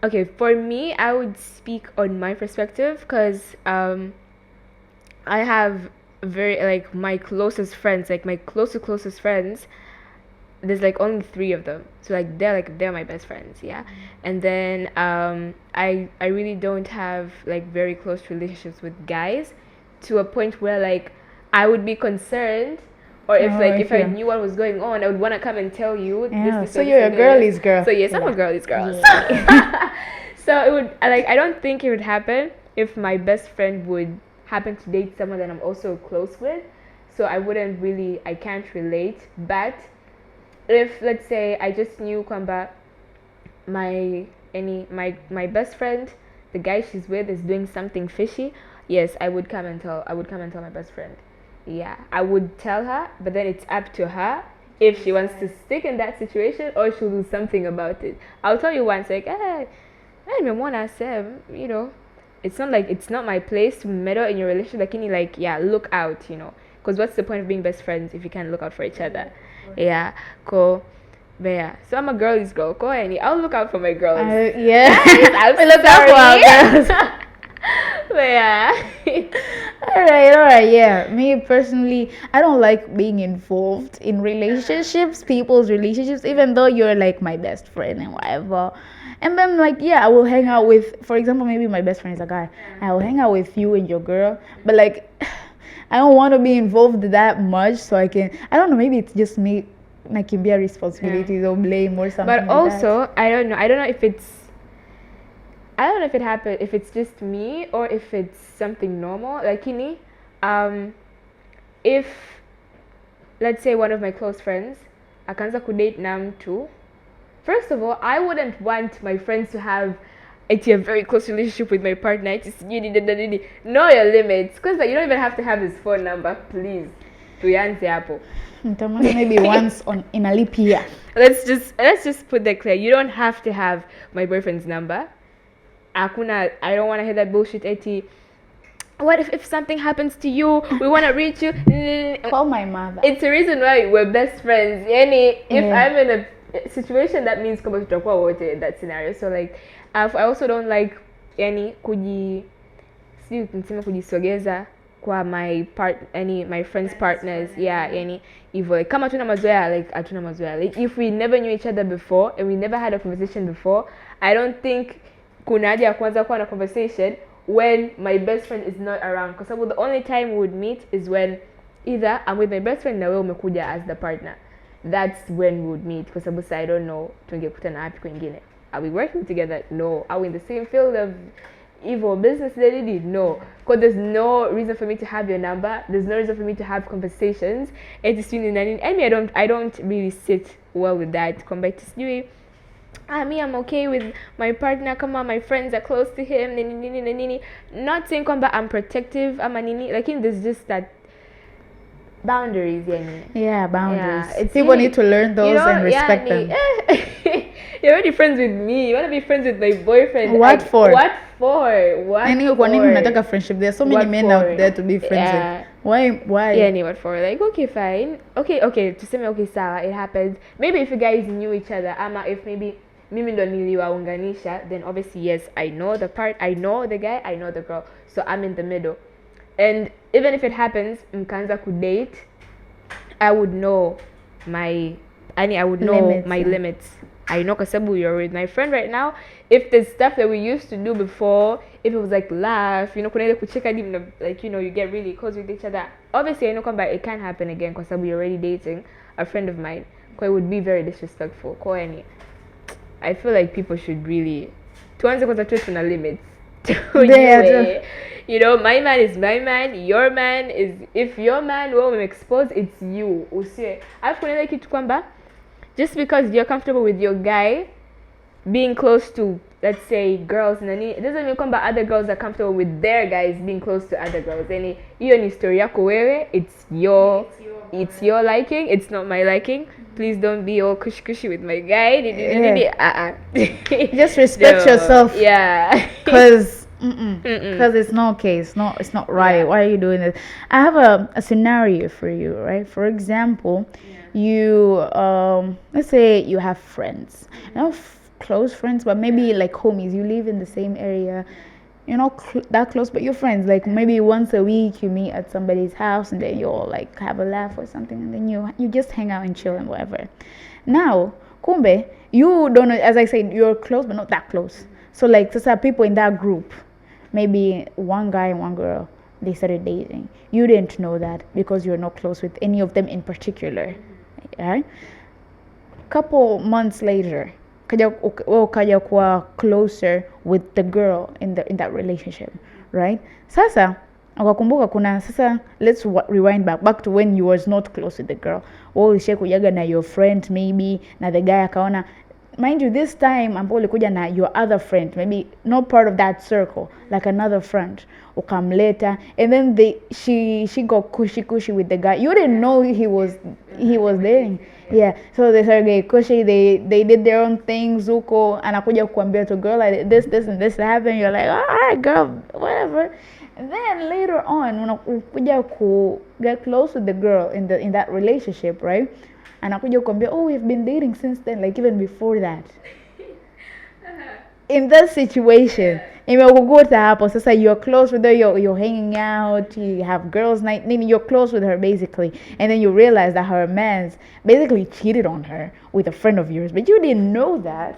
Okay, for me, I would speak on my perspective because I have very like my closest friends, like my closest friends. There's like only 3 of them, so they're my best friends, yeah. And then I really don't have like very close relationships with guys, to a point where like I would be concerned, or if I knew what was going on, I would want to come and tell you. Yeah, so you're a girly's girl. So yes, I'm a girly's girl. Yeah. So it would I don't think it would happen if my best friend would happen to date someone that I'm also close with. So I can't relate. But if let's say I just knew kwamba my best friend, the guy she's with, is doing something fishy, yes, I would come and tell my best friend. Yeah, I would tell her, but then it's up to her if she wants to stick in that situation or she'll do something about it. I'll tell you once, like, hey, you know, it's not my place to meddle in your relationship. Like, yeah, look out, because what's the point of being best friends if you can't look out for each other? Yeah, cool. But yeah, so I'm a girl's girl. Go ahead, I'll look out for my girls. Yeah, I'm we look out for our girls. But yeah. All right. Yeah, me personally, I don't like being involved in relationships, people's relationships, even though you're like my best friend and whatever. And then like, yeah, I will hang out with, for example, maybe my best friend is a guy. I will hang out with you and your girl, but like, I don't want to be involved that much, so I don't know, maybe it's just me, like, can be a responsibility or blame or something. But like also, that. I don't know if it happened, if it's just me or if it's something normal. Like, if let's say one of my close friends akaanza kudate na mtu, first of all, I wouldn't want my friends to have a very close relationship with my partner. Know your limits, because like, you don't even have to have his phone number, please. Tuyanze hapo. Maybe once in a leap year. Let's just put that clear. You don't have to have my boyfriend's number. I don't want to hear that bullshit. What if something happens to you? We want to reach you. Call my mother. It's the reason why we're best friends. If I'm in a situation, that means kama tutakuwa wote in that scenario. So like, I also don't like kujisogeza kwa my friends' partners. Yeah, hivyo like, kama hatuna mazoea, like if we never knew each other before and we never had a conversation before, I don't think kuna haja ya kuanza kuwa na conversation when my best friend is not around, because the only time we would meet is when either I'm with my best friend na wewe umekuja as the partner. That's when we would meet, because I don't know tungekutana wapi kwingine. Are we working together? No. Are we in the same field of evil business? No. Because there's no reason for me to have your number. There's no reason for me to have conversations. I mean, I don't really sit well with that. Come back to me, I'm okay with my partner. Come on, my friends are close to him. Not saying kwamba I'm protective. Like, there's just that boundaries. Yeah, boundaries. Yeah, people need to learn those and respect them. You're already friends with me. You want to be friends with my boyfriend? What for? Kwa nini unataka friendship? There are so many men out there to be friends with. Why? Yeah, what for? Like, okay, fine. Okay, to say okay, sawa, it happens. Maybe if you guys knew each other, if maybe mimi ndo niliwaunganisha, then obviously yes, I know the guy, I know the girl, so I'm in the middle. And even if it happens, mkaanza kudate, I would know my limits. I know because you're with my friend right now. If there's stuff that we used to do before, if it was like laugh, kuna ile kucheka deep, like, you get really close with each other. Obviously, I know kwamba it can't happen again because you're already dating a friend of mine. Because it would be very disrespectful. I feel like people should really tuanze kwanza tuwe tuna limits. My man is my man, your man is, if your man will expose, it's you. Usiwe. Alafu kuna kitu kwamba just because you're comfortable with your guy being close to let's say girls nani, it doesn't mean kwamba other girls are comfortable with their guys being close to other girls. Yani hiyo ni story yako wewe, it's your liking, it's not my liking. Please don't be all cushy with my guy. Just respect yourself. Yeah. Because it's not okay. It's not right. Why are you doing this? I have a scenario for you, right? For example, you let's say you have friends, not close friends, but maybe like homies. You live in the same area. You're not that close, but you're friends. Like maybe once a week you meet at somebody's house, and then you all like have a laugh or something, and then you just hang out and chill and whatever. Now, kumbe, you don't know. As I said, you're close, but not that close. So like, so people in that group, maybe one guy and one girl, they started dating. You didn't know that because you're not close with any of them in particular, right? Couple months later, ukaja kuwa closer with the girl in that relationship, right? Sasa ukakumbuka kuna sasa, let's rewind back to when you was not close with the girl. Wewe ulishekujaga na your friend maybe, na the guy akaona, mind you, this time ambao ulikuja na your other friend, maybe not part of that circle, like another friend, ukamleta, and then she got cushy with the guy. You didn't know he was dating. Yeah, so they started getting cushy. They did their own things. Zuko anakuja kuambia to girl like this and this happened. You're like, all right, girl, whatever. And then later on, unakuja ku get close with the girl in that relationship, right? Anakuja kuambia, oh, we've been dating since then, like even before that. In that situation, imekukuta hapo sasa, you're close with her, you're hanging out, you have girls night, you're close with her basically, and then you realize that her man's basically cheated on her with a friend of yours, but you didn't know that,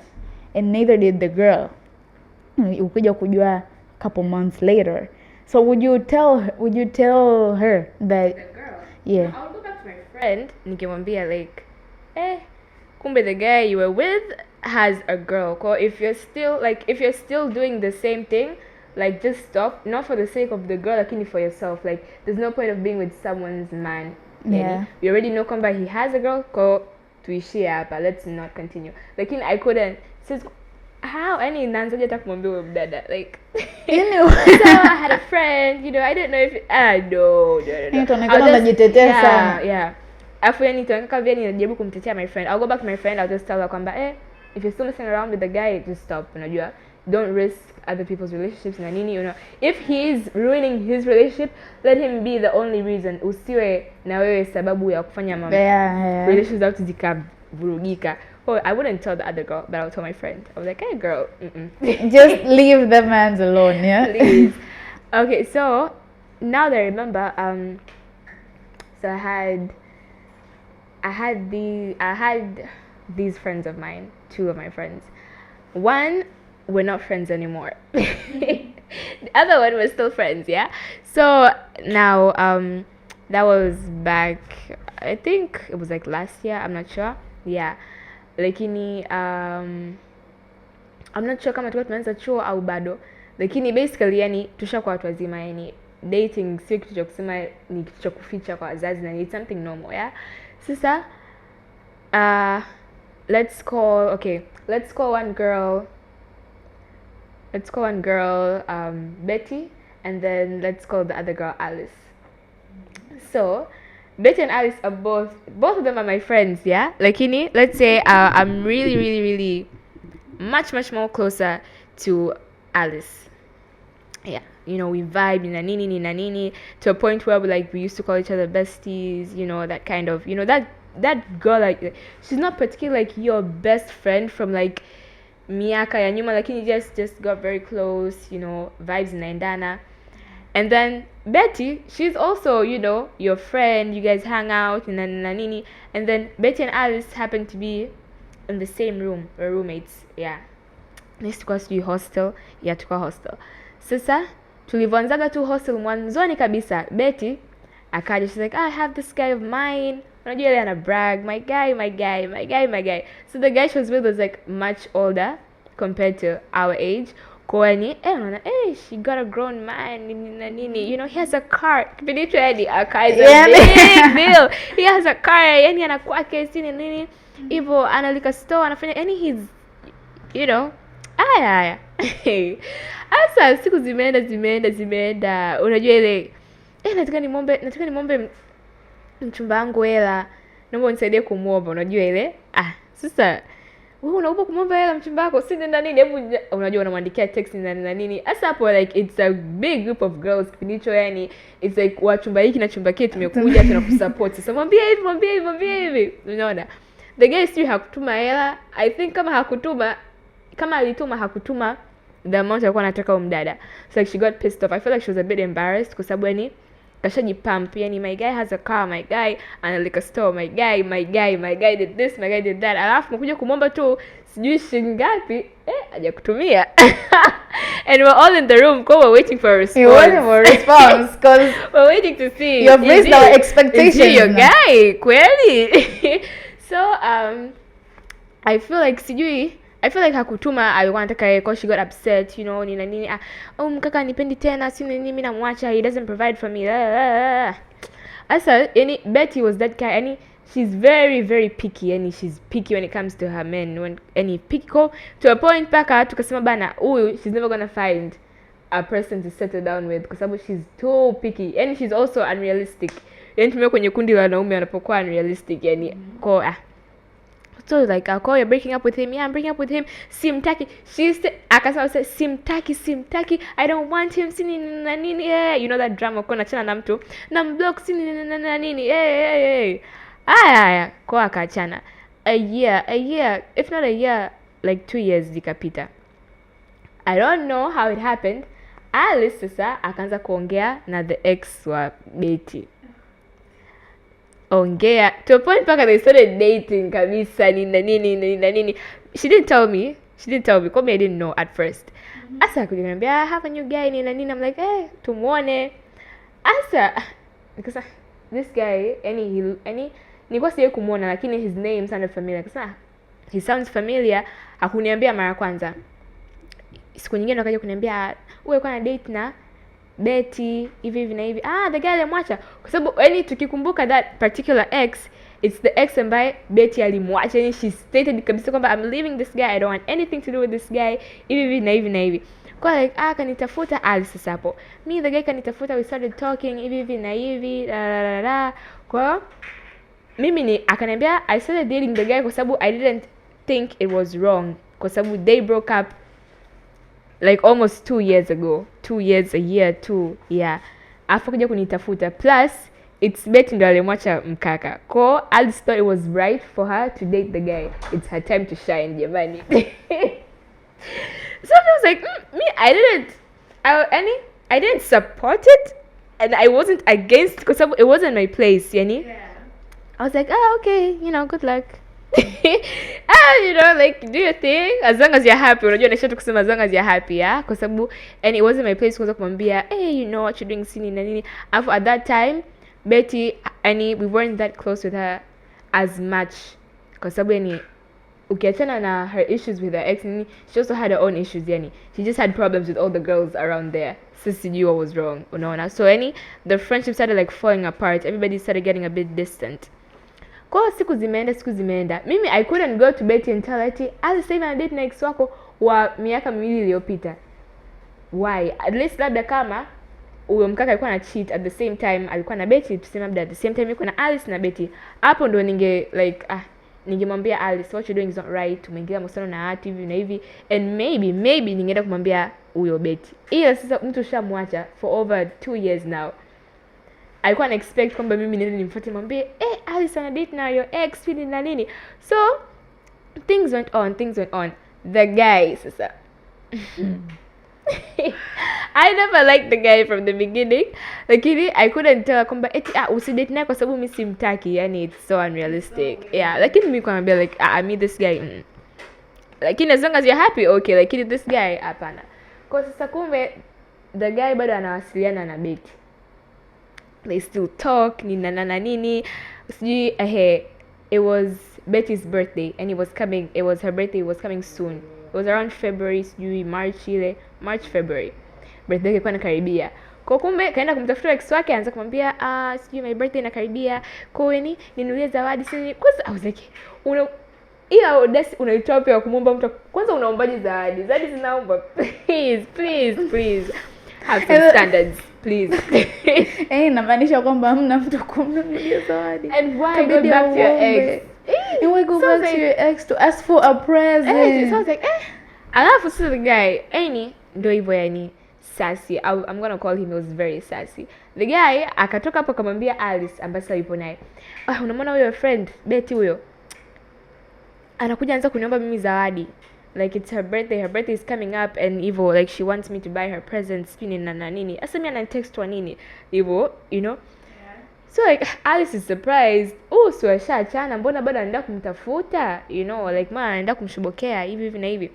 and neither did the girl. Ukuja kujua a couple months later. So would you tell her that? The girl. Yeah. I'll go back to my friend. Nikimwambia like, kumbe the guy you were with has a girl. Or if you're still doing the same thing, like just stop. Not for the sake of the girl, lakini for yourself. Like there's no point of being with someone's man. Yeah. We already know kwamba he has a girl. Ko tuishie hapa. Let's not continue. Lakini I couldn't. Since how any nanzaje hata kumwambia huyo mdada like so I had a friend, I didn't know if no. Yeah. Afu yani tunataka vile ninajaribu kumtetea my friend. I'll go back to my friend, I'll just tell her kwamba if you're still messing around with the guy, just stop, unajua. Don't risk other people's relationships na nini, If he's ruining his relationship, let him be the only reason. Usiwe na wewe sababu ya kufanya mambo. Relationships out zikavurugika. Oh, I wouldn't tell the other girl, but I'll tell my friend. I was like, hey girl, just leave the man alone, yeah? Please. Okay, so now that I remember, so I had these friends of mine, two of my friends. One, we're not friends anymore. The other one was still friends, yeah? So now, that was back, I think it was like last year, I'm not sure. Yeah. Lakini I'm not sure kama tulikuwa tumeanza chuo au bado, lakini basically yani tushakuwa watu wazima, yani dating sio kitu cha kusema ni kitu cha kuficha kwa wazazi, na it's something normal, yeah. Sasa let's call one girl Betty, and then let's call the other girl Alice. So Betty and Alice are both of them are my friends, yeah? Lakini, let's say I'm really, really, really much, much more closer to Alice. Yeah, we vibe, nini, to a point where we used to call each other besties, that kind of, that girl, like, she's not particularly like your best friend from like miaka ya nyuma, lakini just got very close, vibes inaendana. And then Betty, she's also, your friend, you guys hang out, nini. And then Betty and Alice happen to be in the same room, we're roommates, yeah. Next to us to hostel, yeah, tuko hostel. Sasa, tulivyoanzaga tu hostel mwanzoni kabisa, Betty, akaja, she's like, I have this guy of mine, unajua ile ana brag, my guy. So the guy she was with was like much older compared to our age. Kwani she got a grown man, nini, he has a car. Literally, a car is a big deal. He has a car, yani anakuwa kesi nini, hivyo analika store, anafanya, yani he's, Aya. Asa siku zimeenda. Unajua ile nataka nimombe mchumba wangu hela. Naomba unisaidie kumuomba, unajua ile. Sasa wewe unaomba kumuomba hela mchumba wako, si nenda nini? Hebu unajua unamwandikia text na nini. Asa hapo like it's a big group of girls kinicho, yani it's like wachumba hiki na chumba kile tumekuja tunakusupport. Sasa mwambie hivi. Unaona? The guy still hakutuma hela. I think kama alituma hakutuma the amount alikuwa anataka umdada. So like she got pissed off. I feel like she was a bit embarrassed kwa sababu yani kashajipump, yani my guy has a car, my guy ana liquor store, my guy did this, my guy did that. Alafu mkuja kumomba tu sijui shilingi ngapi, hajakutumia. And we're all in the room because we're waiting for a response. You're waiting for a response because we're waiting to see. You've raised our expectations. Is he your guy? Kweli? So I feel like hakutuma, alikuwa anataka yeye, because she got upset, you know, nini mkaka nipendi tena, si nini, mimi namwacha, he doesn't provide for me. Asa yani Betty was that guy, yani she's very very picky, yani she's picky when it comes to her men, picky to a point paka tukasema bana huyu she's never gonna find a person to settle down with kwa sababu she's too picky, and she's also unrealistic. Yani tumekuwa kwenye kundi la wanaume wanapokuwa unrealistic, yani so like you're breaking up with him. Yeah, I'm breaking up with him. Simtaki. Akasema simtaki. I don't want him. Sini na nini. You know that drama kwa nachana na mtu. Na mblock sini na nini. Aya. Kwa akachana. A year, if not a year, like 2 years zikapita. I don't know how it happened. Alice sasa akaanza kuongea na the ex wa Betty. Ongea to a point paka they started dating kabisa nini. She didn't tell me because I didn't know at first. Asa kuniambia I have a new guy nini. I'm like tumuone. Asa because this guy nilikuwa siye kumuona lakini his name sounded familiar. Kasa he sounds familiar. Hakuniambia mara kwanza. Siku nyingine akaja kuniambia wewe kwa na date na Betty hivi na hivi. The guy alimwacha kwa sababu yani tukikumbuka that particular ex, it's the ex ambaye Betty alimwacha, yani she stated kabisa kwamba I'm leaving this guy, I don't want anything to do with this guy hivi na hivi. Kwa like kanitafuta Alice hapo. Me the guy kanitafuta, we started talking hivi na hivi kwa mimi ni akaniambia I started dating the guy kwa sababu I didn't think it was wrong kwa sababu they broke up like almost 2 years ago. 2 years, a year, 2, yeah. Afu kuja kunitafuta. Plus, it's Betty ndo alimwacha mkaka. Kwa Alice thought it was right for her to date the guy. It's her time to shine, jamani. So I was like, I didn't support it. And I wasn't against it because it wasn't my place, yani. Yeah. I was like, okay, good luck. Like do your thing as long as you're happy. Unajua nisha tukusema as long as you're happy, kwa sababu and it wasn't my place kuanza kumwambia you know what you're doing sini na nini. At that time Betty we weren't that close with her as much kwa sababu ukiachana na her issues with her ex she also had her own issues, she just had problems with all the girls around there. Sisi knew what was wrong, unaona. So the friendship started like falling apart. Everybody started getting a bit distant. Kwa siku zimeenda. Mimi I couldn't go to Betty and tell her as sasa na date na ex wako wa miaka 2 iliyopita. Why? At least labda kama huyo mkaka alikuwa na cheat at the same time alikuwa na Betty, tuseme labda at the same time yuko na Alice na Betty. Hapo ndo ningemwambia Alice what you doing is not right. Umeingia msano na watu hivi na hivi, and maybe ningeenda kumwambia huyo Betty. Ila sasa mtu shamwacha for over 2 years now. Alikuwa na expect kwamba mimi niende nimfuate mwambie Alice ana date na your ex fili na nini. So things went on. The guy sasa I never liked the guy from the beginning. Lakini I couldn't tell kwamba usidate naye kwa sababu mimi simtaki, yani it's so unrealistic. Lakini mimi kwambia like I meet this guy. Lakini as long as you're happy, okay. Lakini this guy hapana. Kwa sasa kumbe the guy bado anawasiliana na Betty. They still talk nini. It was Betty's birthday and it was her birthday, it was coming soon. It was around February, March February. Birthday ilikuwa inakaribia. Kwa kumbe kaenda kumtafuta ex wake, anza kumwambia my birthday inakaribia. Kwa hiyo ninunulie zawadi sini. Cause I was like Hiyo audacity unaitoa pia kumwomba mtu. Kwanza unaombaje zawadi? Zawadi zinaomba. Please. Have some standards, please. Inamaanisha kwamba hamna mtu kumnunulia zawadi. And why go back to your ex? And why go back to your ex to ask for a present? So I was like, alafu sasa the guy, ndio hivyo yani sassy. I'm gonna call him, he was very sassy. The guy akatoka hapo akamwambia Alice ambaye sasa yupo naye, unamwona huyo friend Betty huyo anakuja anza kuniomba mimi zawadi, like it's her birthday is coming up and hivyo like she wants me to buy her presents na nini. Sasa mimi ananitext wa nini hivyo, you know. So like Alice is surprised. So ashaachana, mbona bado anaenda kumtafuta, you know, like maana anaenda kumshobokea hivi na hivi.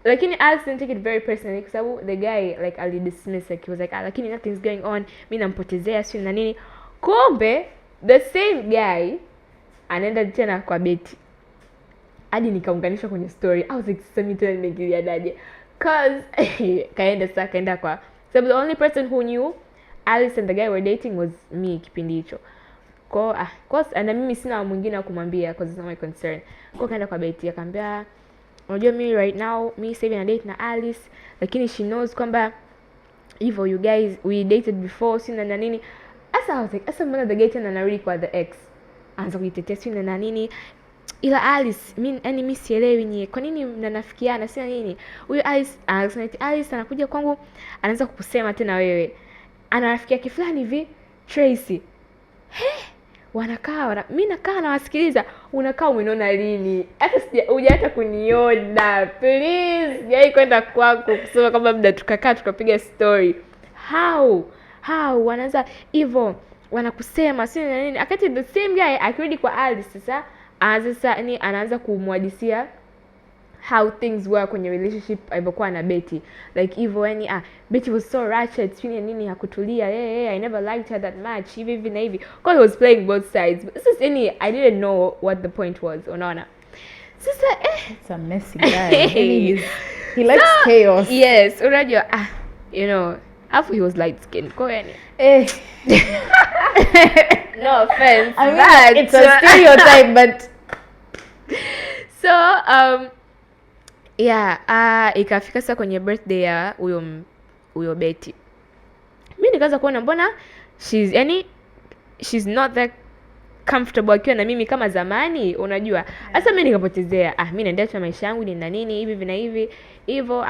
Lakini Alice didn't take it very personally kwa sababu the guy like alidismiss, like he was like lakini nothing's going on, mimi nampotezea sio na nini. Kumbe the same guy anaenda tena kwa Betty. Hadi nikaunganisha kwenye story. I was like sasa mimi tena nimeingilia daje. Cause kaenda kwa so the only person who knew Alice and the guy were dating was me kipindi hicho. Course and mimi sina mwingine wa kumwambia cause it's not my concern. Kaenda kwa Betty akamwambia, unajua mimi right now mimi sasa hivi na date na Alice, lakini she knows kwamba hivyo you guys we dated before sina na nini. Asa I was like asa mbona the guy tena anarudi kwa the ex. Anza kujitetea sina na nini. Ila Alice mimi sielewi nyie kwa nini mnanafikiana sina nini. Huyo Alice anakuja kwangu anaanza kukusema tena wewe. Ana rafiki yake fulani hivi Tracy. Mimi nakaa na wasikiliza. Unakaa umeniona lini? Hata hujata kuniona. Please, yai kwenda kwako kusema kama muda tukakaa tukapiga story. How wanaanza hivyo wanakusema sio na nini. Akati the same guy akirudi kwa Alice sasa anaanza kumwadisia how things were kwenye relationship alivyokuwa na Betty, like hivyo yani Betty was so ratchet sio nini hakutulia I never liked her that much hivi na hivi, because he was playing both sides. This is I didn't know what the point was, unaona. Sasa it's a messy guy. He likes chaos. Yes, unajua you know, after he was light skinned kwa yani no offense, I mean, it's a stereotype but so ikafika sasa kwenye birthday ya huyo Betty. Mimi nikaanza kuona mbona she's not that comfortable akiwa na mimi kama zamani, unajua. Sasa mimi nikapotezea mimi naendelea tu maisha yangu ni na nini hivi na hivi hivyo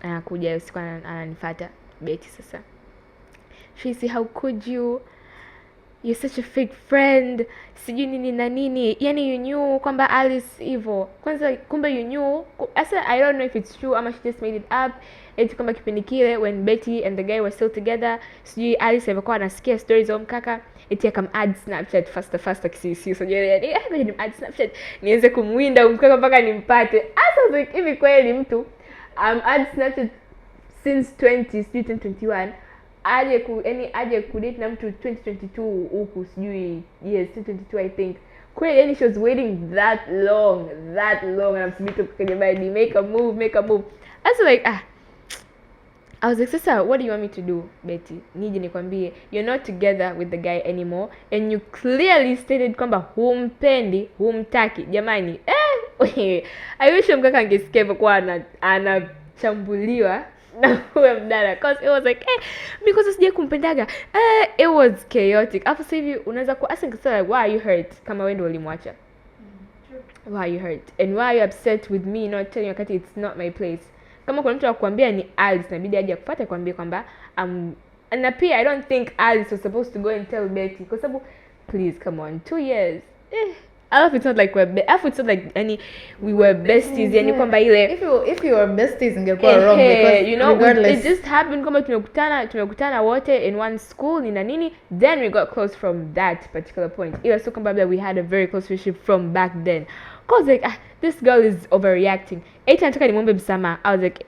anakuja usiku ananifuata Betty sasa. Tracy, how could you're such a fake friend, sijui nini na nini. Yani you knew kwamba Alice hivyo. Kwanza kumbe you knew. Asa I don't know if it's true ama she just made it up. Eti kwamba kipindi kile when Betty and the guy were still together, sijui Alice alikuwa anasikia stories za mkaka, eti add Snapchat faster kisisi. So yani ni add Snapchat nianze kumwinda mkaka mpaka nimpate. Asa like hivi kweli mtu add Snapchat since 2021 aje kudate na mtu 2022 huku sijui 2022 I think. Kweli she was waiting that long and I'm submitting kwenye body make a move. I was like I was like sasa what do you want me to do Betty? Nije nikwambie you're not together with the guy anymore and you clearly stated kwamba humtaki. Jamani I wish mkaka angesikia kwa anachambuliwa na huyo mdada, cause it was like because sije kumpendaga it was chaotic. After sasa hivi unaweza ku ask yourself like, why are you hurt kama wewe ndio ulimwacha? Why are you hurt and why are you upset with me not telling you wakati it's not my place? Kama kuna mtu akwambia ni Alice inabidi aje akufuate kwambie kwamba and pia I don't think Alice was supposed to go and tell Betty kwa sababu please come on 2 years I love it's not like it's not like we were besties yani kwamba ile if you were besties ingekuwa wrong because you know it just happened kwamba tumekutana wote in one school ni na nini, then we got close from that particular point. Ila so kwamba we had a very close relationship from back then, cause like this girl is overreacting. Eti nataka nimwombe msamaha. I was like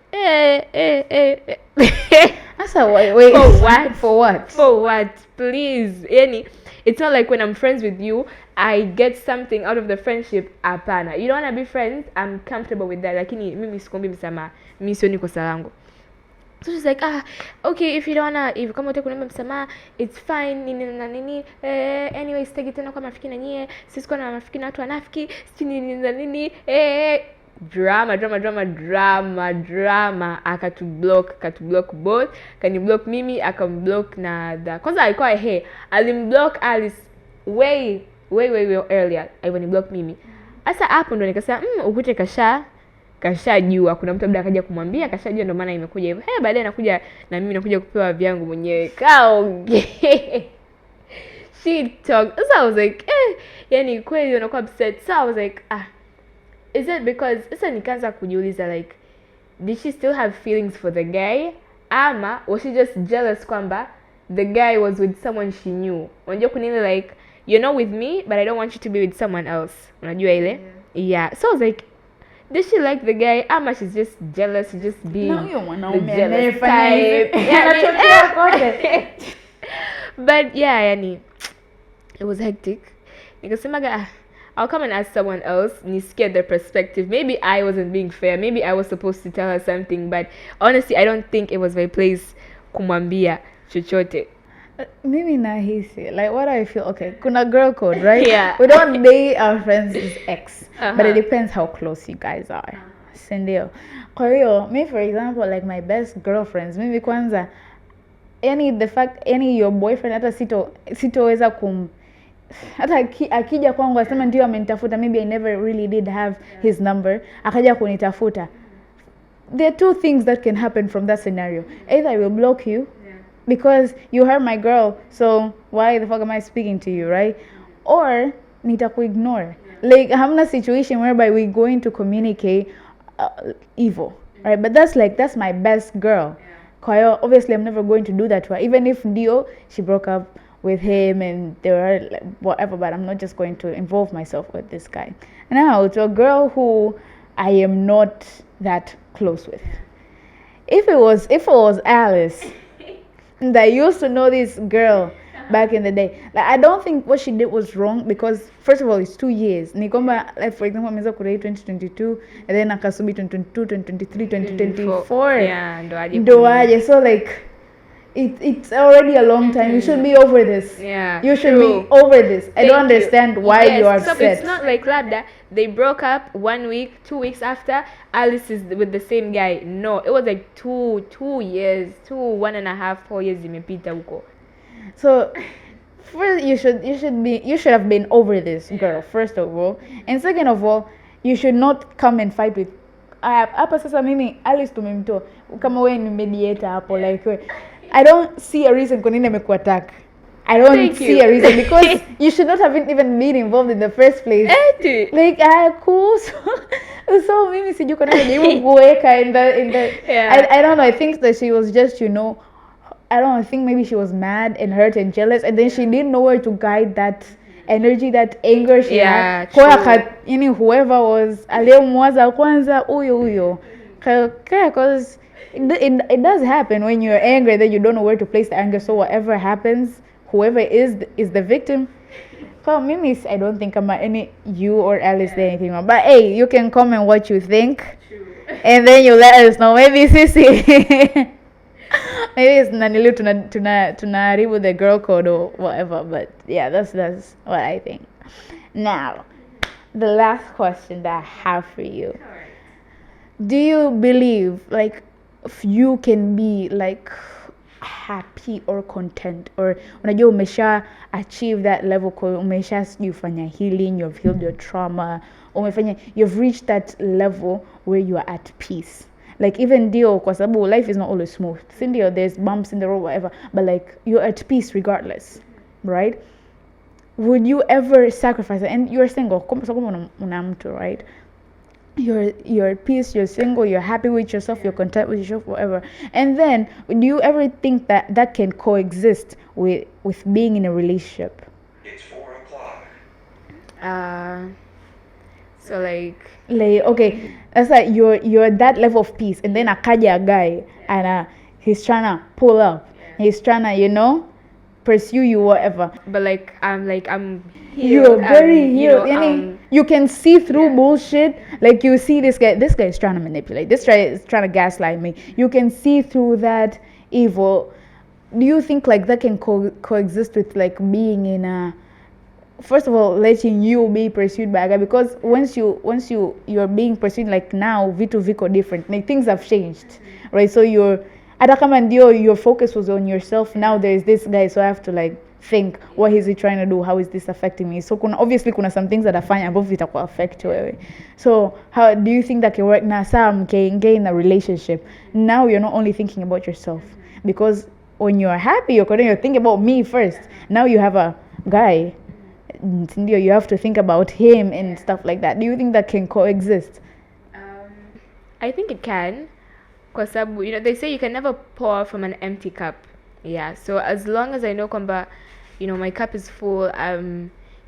Asa wait for what please yani it's not like when I'm friends with you I get something out of the friendship. Hapana, you don't want to be friends, I'm comfortable with that, lakini mimi sikombi msamaha, mimi sio niko salangu. So she's like, okay, if kama utaki kuniomba msamaha, it's fine, nini na nini, anyway, sitaki tena kwa marafiki na nyie, sisi kwa na marafiki na watu wanafiki, sisi nini na nini, drama. Akatublock both, kaniblock mimi, akamblock na kwanza alikuwa alimblock Alice way earlier, alivyoniblock mimi. Sasa hapo ndo nikasema ukute kashajua, kuna mtu labda akaja kumwambia, kashajua, ndio maana imekuja hivyo. Baadaye nakuja na mimi nakuja kupewa vyangu mwenyewe, kaongee shit talk. So I was like yani kweli unakuwa upset. So I was like is it because, sasa nikaanza kujiuliza like, did she still have feelings for the guy, ama was she just jealous kwamba the guy was with someone she knew? Unajua kuna ile like, you're not with me but I don't want you to be with someone else, unajua ile? Yeah. So I was like, did she like the guy, ama she's just jealous, she's just being the jealous type? But yeah, yani it was hectic. Nikasemaga I'll come and ask someone else, nisikie their perspective. Maybe I wasn't being fair, maybe I was supposed to tell her something, but honestly I don't think it was my place kumwambia chochote. Mimi nahisi like, what I feel, okay, kuna girl code, right? Yeah. We don't date our friends' ex, but it depends how close you guys are. Sindio. Kwa hiyo, me for example, like my best girlfriends, mimi kwanza, your boyfriend hata sitoweza hata akija kwangu asema ndio amenitafuta, maybe I never really did have his number, akaja kunitafuta, there are two things that can happen from that scenario. Either I will block you because you hurt my girl, so why the fuck am I speaking to you, right? Or nitakuignore. Like, hamna situation whereby we're going to communicate evil, right? But that's my best girl. Kwa hiyo, obviously I'm never going to do that to her, even if ndio she broke up with him and there are like, whatever, but I'm not just going to involve myself with this guy. Now, to a girl who I am not that close with. If it was Alice, and I used to know this girl back in the day, like, I don't think what she did was wrong, because first of all, it's 2 years. Nikomba, like, for example, ameweza kurei 2022 and then akasubi 2022, 2023, 2024. Yeah, ndo aje. So like, it's already a long time. You should be over this. Yeah, you should be over this. I don't understand why you are upset. So it's not like labda they broke up 1 week, 2 weeks after Alice is with the same guy. No, it was like 2 years, 1.5, 4 years imepita huko. So first, you should have been over this girl, first of all, and second of all, you should not come and fight with hapa sasa mimi Alice tumemtoa kama wewe ni mediator hapo, like I don't see a reason kwa nini amekuattack. I don't see a reason, because you should not have even been involved in the first place. Like, cool. So mimi sijui kwa nini jaribu kuweka in the yeah. I don't know. I think that she was just, I don't know, I think maybe she was mad and hurt and jealous, and then she didn't know where to guide that energy, that anger she had. Kwa whoever was aliyemwaza kwanza huyo. Because it does happen when you're angry, that you don't know where to place the anger, so whatever happens, whoever is the victim. For me, I don't think I'm you or Alice did anything wrong. But hey, you can comment what you think. True. And then you let us know. Maybe Sissy maybe it's nanilu tunaharibu the girl code or whatever. But yeah, that's what I think. Now, the last question that I have for you. Do you believe like you can be like happy or content, or unajua umesha achieve that level, umesha ufanya healing, you've healed your trauma, you've reached that level where you are at peace? Like, even dio kwa sababu life is not always smooth, sindio, there's bumps in the road, whatever, but like you're at peace regardless, right? Would you ever sacrifice it? And you're single, una mtu, right? You're at peace, you're single, you're happy with yourself, you're content with yourself, whatever. And then, do you ever think that can coexist with being in a relationship? It's 4:00. So like okay, that's like you're at that level of peace, and then akaja a guy and he's trying to pull up, he's trying to pursue you whatever. But like I'm You're healed. very You healed. know You can see through yeah. bullshit. Like you see this guy is trying to manipulate. This guy is trying to gaslight me. You can see through that evil. Do you think like that can coexist with like being in a, first of all, letting you be pursued by a guy? Because you're being pursued, like now vitu viko different, like things have changed, right? So you're, hata kama ndio your focus was on yourself, now there's this guy, so I have to like think, what is he trying to do, how is this affecting me? So obviously kuna some things that afanya ambavyo vitakuwa affect wewe. So how do you think that can work? Na saa mkeingia in a relationship, now you're not only thinking about yourself, because when you're happy you're thinking about me first. Now you have a guy, you have to think about him and stuff like that. Do you think that can coexist? I think it can, because they say you can never pour from an empty cup. Yeah, so as long as I know kwamba my cup is full,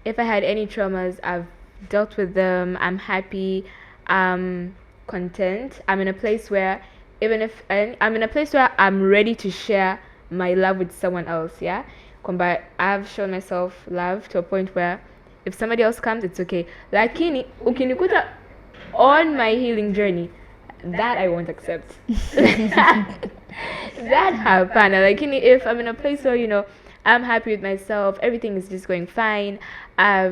if I had any traumas, I've dealt with them, I'm happy, I'm content, I'm in a place where I'm ready to share my love with someone else. Yeah, kwamba I've shown myself love to a point where if somebody else comes, it's okay. Lakini ukinikuta on my healing journey, that I won't accept. That hapana. Lakini if I'm in a place where I'm happy with myself, everything is just going fine, I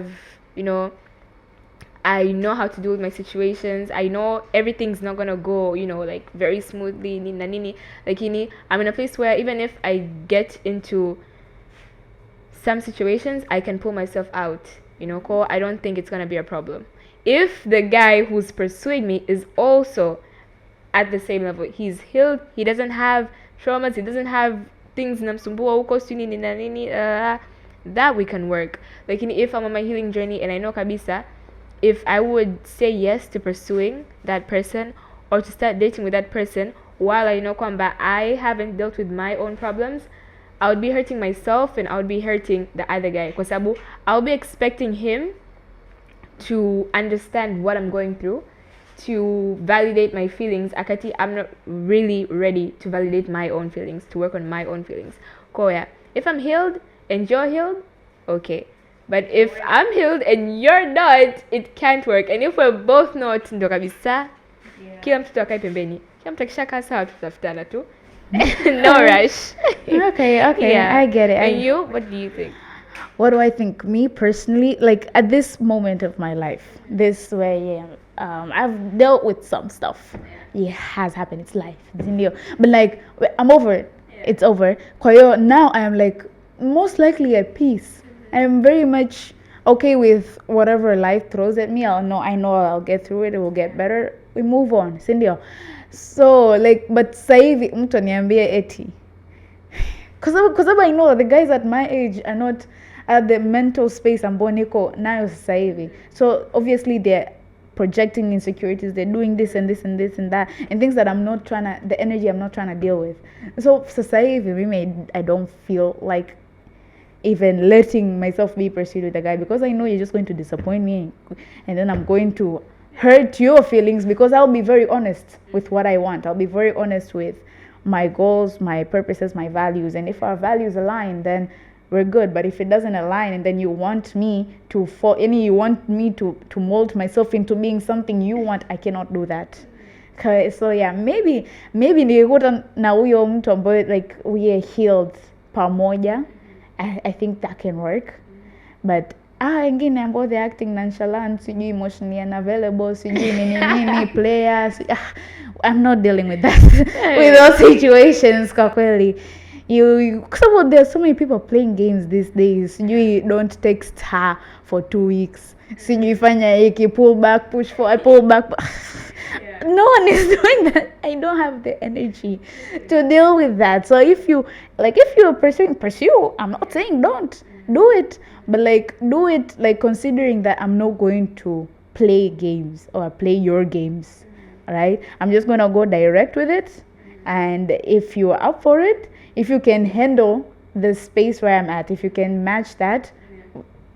know how to deal with my situations, I know everything's not gonna go like very smoothly, nini. Lakini I'm in a place where even if I get into some situations, I can pull myself out. I don't think it's gonna be a problem. If the guy who's pursuing me is also at the same level, he's healed, he doesn't have traumas, he doesn't have things namsumbua huko nini na nini, that we can work. Like if I'm on my healing journey and I know kabisa, if I would say yes to pursuing that person or to start dating with that person while I know kwamba I haven't dealt with my own problems, I would be hurting myself and I would be hurting the other guy, kwa sababu I'll be expecting him to understand what I'm going through, to validate my feelings. Akati, I'm not really ready to validate my own feelings, to work on my own feelings. Koya, if I'm healed and you're healed, okay. But if I'm healed and you're not, it can't work. And if we're both not, ndo kabisa, kila mtu akae pembeni. Kila mtu akishakaa sawa tutafutana tu. No rush. Okay, yeah. I get it. And you, what do you think? What do I think? Me personally, like at this moment of my life, this way, I've dealt with some stuff. It has happened. It's life. But like, I'm over it. It's over. Kwa hiyo, now I am like most likely at peace. I am very much okay with whatever life throws at me. I know I'll get through it. It will get better. We move on. Sindio. So like, but sasa hivi mtu aniambie eti, because I know the guys at my age are not at the mental space ambao niko nayo sasa hivi. So obviously they're projecting insecurities, they're doing this and this and this and that, and things that the energy I'm not trying to deal with. So sasa hivi I don't feel like even letting myself be pursued with a guy, because I know you're just going to disappoint me, and then I'm going to hurt your feelings, because I'll be very honest with what I want. I'll be very honest with my goals, my purposes, my values, and if our values align, then we're good. But if it doesn't align, and then you want me to mold myself into being something you want, I cannot do that. So yeah, maybe ningekuta na huyo mtu ambaye like we are healed pamoja, I think that can work. But wengine ambao they're acting nonchalant, sijui emotionally unavailable, sijui nini players, I'm not dealing with that. With those situations kwa kweli. There are so many people playing games these days. Sijui don't text her for 2 weeks. Sijui fanya hiki, pull back, push forward, pull back. No one is doing that. I don't have the energy to deal with that. So if you're pursue. I'm not saying don't do it, but like do it like considering that I'm not going to play games or play your games. Right? I'm just gonna go direct with it, and if you're up for it, if you can handle the space where I'm at, if you can match that,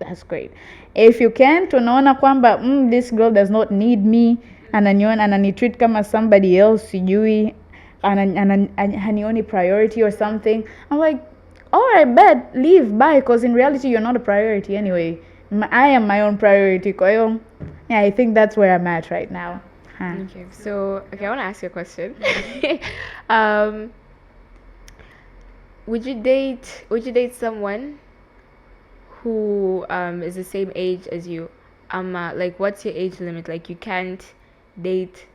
that's great. If you can't, unaona kwamba this girl does not need me, ananitreat kama somebody else, sijui hanioni priority or something, I'm like, alright, bet, leave, bye, because in reality you're not a priority anyway. I am my own priority. Yeah, I think that's where I'm at right now. Okay, so I want to ask you a question. um, would you date someone who is the same age as you? Like, what's your age limit? Like, you can't date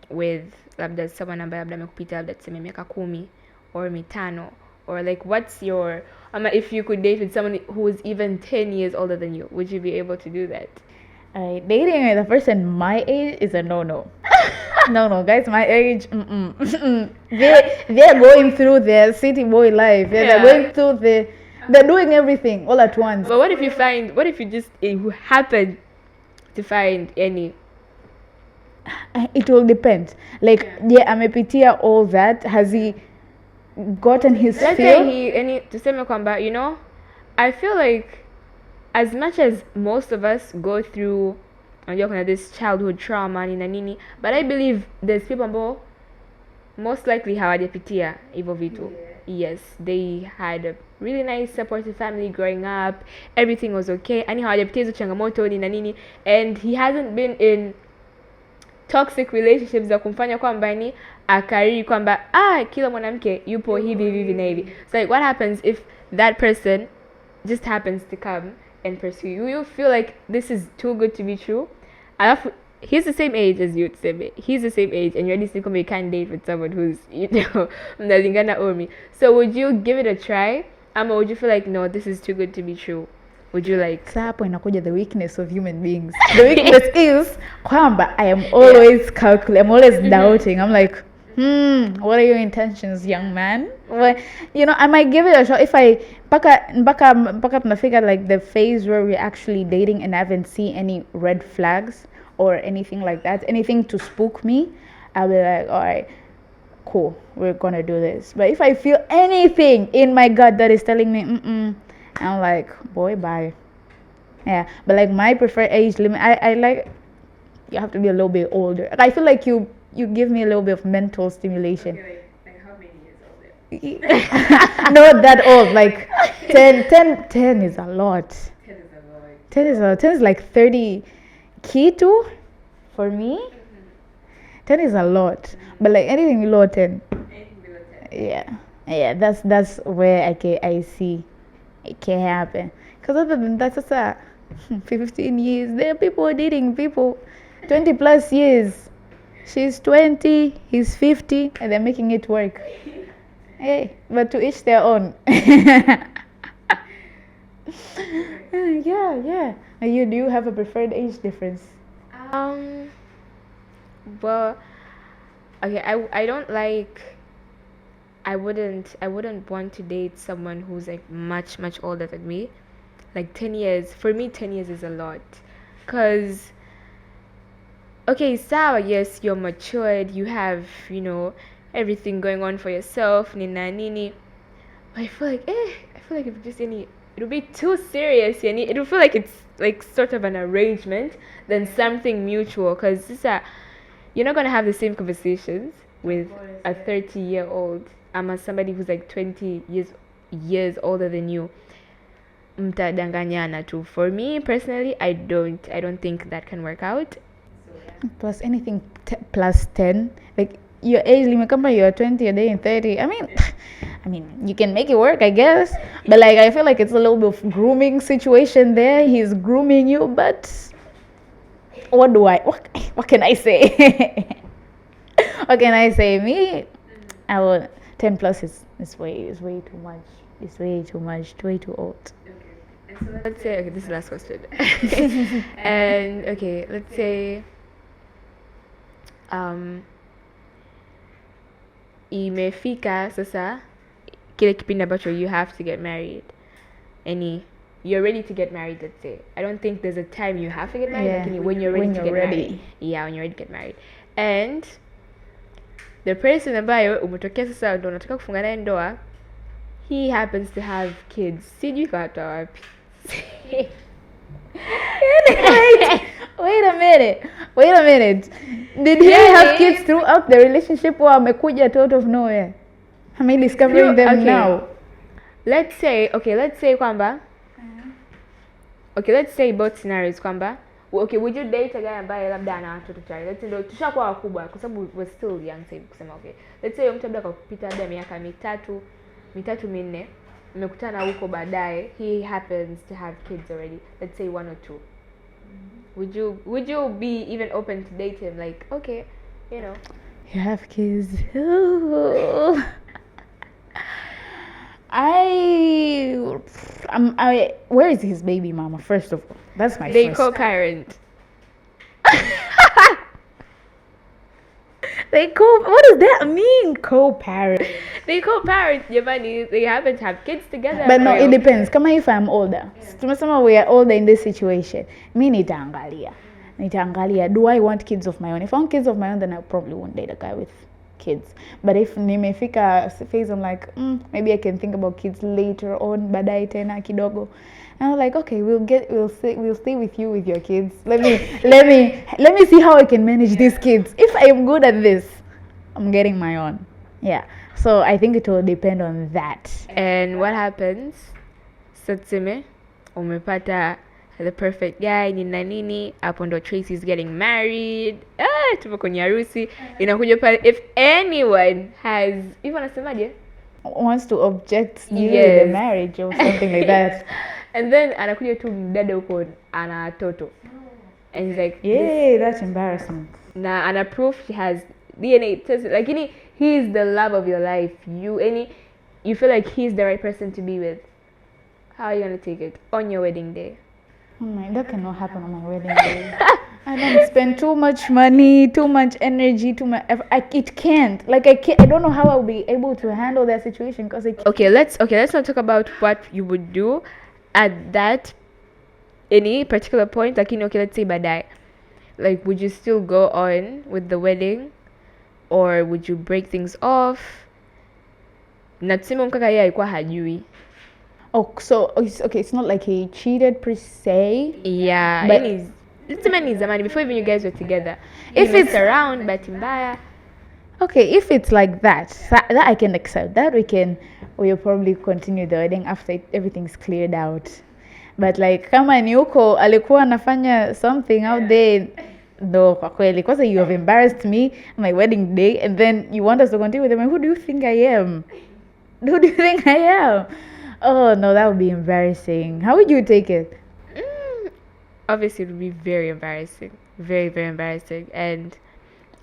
with labda someone ambaye labda amekupita labda tuseme miaka 10 or mitano, or like, what's your if you could date with someone who is even 10 years older than you, would you be able to do that? Dating with a person my age is a no. No, guys, my age, they're going through their city boy life. Yeah, they're going through they're doing everything all at once. But what if you just happen to find any? It will depend. Like, yeah, amepitia all that. Has he gotten his Let's feel? say tuseme kwamba, I feel like as much as most of us go through this childhood trauma nini na nini, but I believe there's people ambao most likely hawajapitia hivyo vitu. Yes, they had a really nice supportive family growing up, everything was okay, yani hawajapitia hizo changamoto nini na nini, and he hasn't been in toxic relationships za kumfanya kwamba ni akariri kwamba kila mwanamke yupo hivi na hivi. So like, what happens if that person just happens to come and pursue you? You feel like this is too good to be true. He's the same age as you, tuseme. He's the same age, and you're already thinking you can't date with someone who's, mnalingana umri. So would you give it a try? Or would you feel like, no, this is too good to be true? Would you like? Sasa hapo inakuja the weakness of human beings. The weakness is kwamba I am always calculating. I'm always doubting. I'm like, what are your intentions, young man? Well, I might give it a shot if I mpaka tunafika like the phase where we're actually dating and I haven't seen any red flags or anything like that, anything to spook me. I'll be like, all right, cool, we're gonna do this. But if I feel anything in my gut that is telling me I'm like, boy, bye. Yeah, but like my preferred age limit, I like, you have to be a little bit older. I feel like you give me a little bit of mental stimulation. Okay, like how many years old? Not that old, like 10 is a lot. 10 is a lot. 10 is like 30 kitu for me. 10 is a lot, but like anything below 10. Yeah, that's where I see it can happen. Because other than that, it's 15 years. There are people dating people 20 plus years. She's 20, he's 50, and they're making it work. Hey, but to each their own. Yeah. And do you have a preferred age difference? Well, okay, I wouldn't want to date someone who's like much older than me. Like 10 years, for me 10 years is a lot. Cause okay, sawa, yes, you're matured, you have, everything going on for yourself, nina nini. But I feel like if just it'll be too serious, it'll feel like it's like sort of an arrangement than something mutual. Cause you're not gonna have the same conversations with a 30-year-old. I'm somebody who's like 20 years older than you. Mtadanganyana too. For me personally, I don't think that can work out. Plus anything plus 10, like your age limit, come by, you're 20, you're dating 30. I mean, you can make it work, I guess. But like, I feel like it's a little bit of grooming situation there. He's grooming you, but what can I say? What can I say? Me, I will 10 plus is way too much. It's way too much. Way too old. Okay. And so let's say, this is the last question. And okay, let's say imefika sasa kile kipindi ambacho you have to get married. You're ready to get married, let's say. I don't think there's a time you have to get married, yeah. When you're ready to get married. Yeah, when you're ready to get married. And the person ambayo umetokea sasa ndo unataka kufunga naye ndoa, he happens to have kids. Sijui kawatoa wapi. Wait a minute. Did he have kids throughout the relationship or amekuja out of nowhere? Am I discovering them now? let's say kwamba okay, let's say both scenarios kwamba okay, would you date a guy ambaye labda ana watoto tayari? Let's say ndio tushakuwa wakubwa kwa sababu we're still young sasa kusema okay. Let's say mtu labda kupita labda miaka mitatu minne mmekutana huko baadaye, he happens to have kids already. Let's say 1 or 2. Would you be even open to date him? Like, okay, you know, you have kids. Ooh. Where is his baby mama? First of all, that's my. They first. co-parent. What does that mean? Co-parent. They co-parent. They happen to have kids together. But no, it depends. Kama if I'm older, tumesema we are older in this situation. Mi nitaangalia. Do I want kids of my own? If I want kids of my own, then I probably won't date a guy with kids. But if nimefika phase, I'm like, maybe I can think about kids later on. Baadaye tena kidogo. And I'm like, okay, we'll stay with you with your kids. Let me see how I can manage these kids. If I am good at this, I'm getting my own. Yeah. So I think it will depend on that. And what happens? Satsime, umepata the perfect guy, nini, hapo ndo Tracy is getting married. Tupo kwenye harusi. Inakuja pale if anyone has, even anasemaje? Wants to object the marriage or something like that. And then anakuja tu mdada huko ana toto. And he's like, yeah, that's embarrassing. Na ana proof she has DNA test. Like he's the love of your life. You feel like he's the right person to be with. How are you gonna take it on your wedding day? Oh my, that cannot happen on my wedding day. I don't spend too much money, too much energy, too much effort. It can't. Like I don't know how I'll be able to handle that situation because let's not talk about what you would do at that any particular point. Like let's say baadaye. Like, would you still go on with the wedding, or would you break things off? Na tuseme mkaka yeye alikuwa hajui. Oh, so okay, it's not like he cheated per se. Yeah, but it's many zamani before even you guys were together. If it's around bahati mbaya. Okay, if it's like that I can accept. That we'll probably continue the wedding after everything's cleared out. But like kama ni huko alikuwa anafanya something out there, no, kwa kweli, because you have embarrassed me on my wedding day and then you want us to continue with them. Who do you think I am? Oh no, that would be embarrassing. How would you take it? Obviously, it would be very embarrassing. Very, very embarrassing. And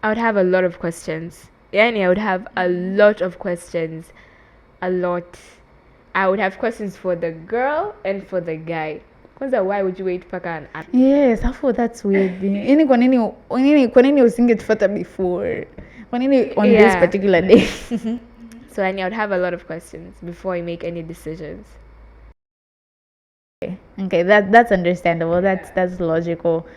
I would have a lot of questions. I would have a lot of questions. A lot. I would have questions for the girl and for the guy. Why would you wait paka? Yes, I thought that's weird. Kwa nini usingetufuata before? Kwa nini on this particular day? So I would have a lot of questions before I make any decisions. Okay, that's understandable. That's logical.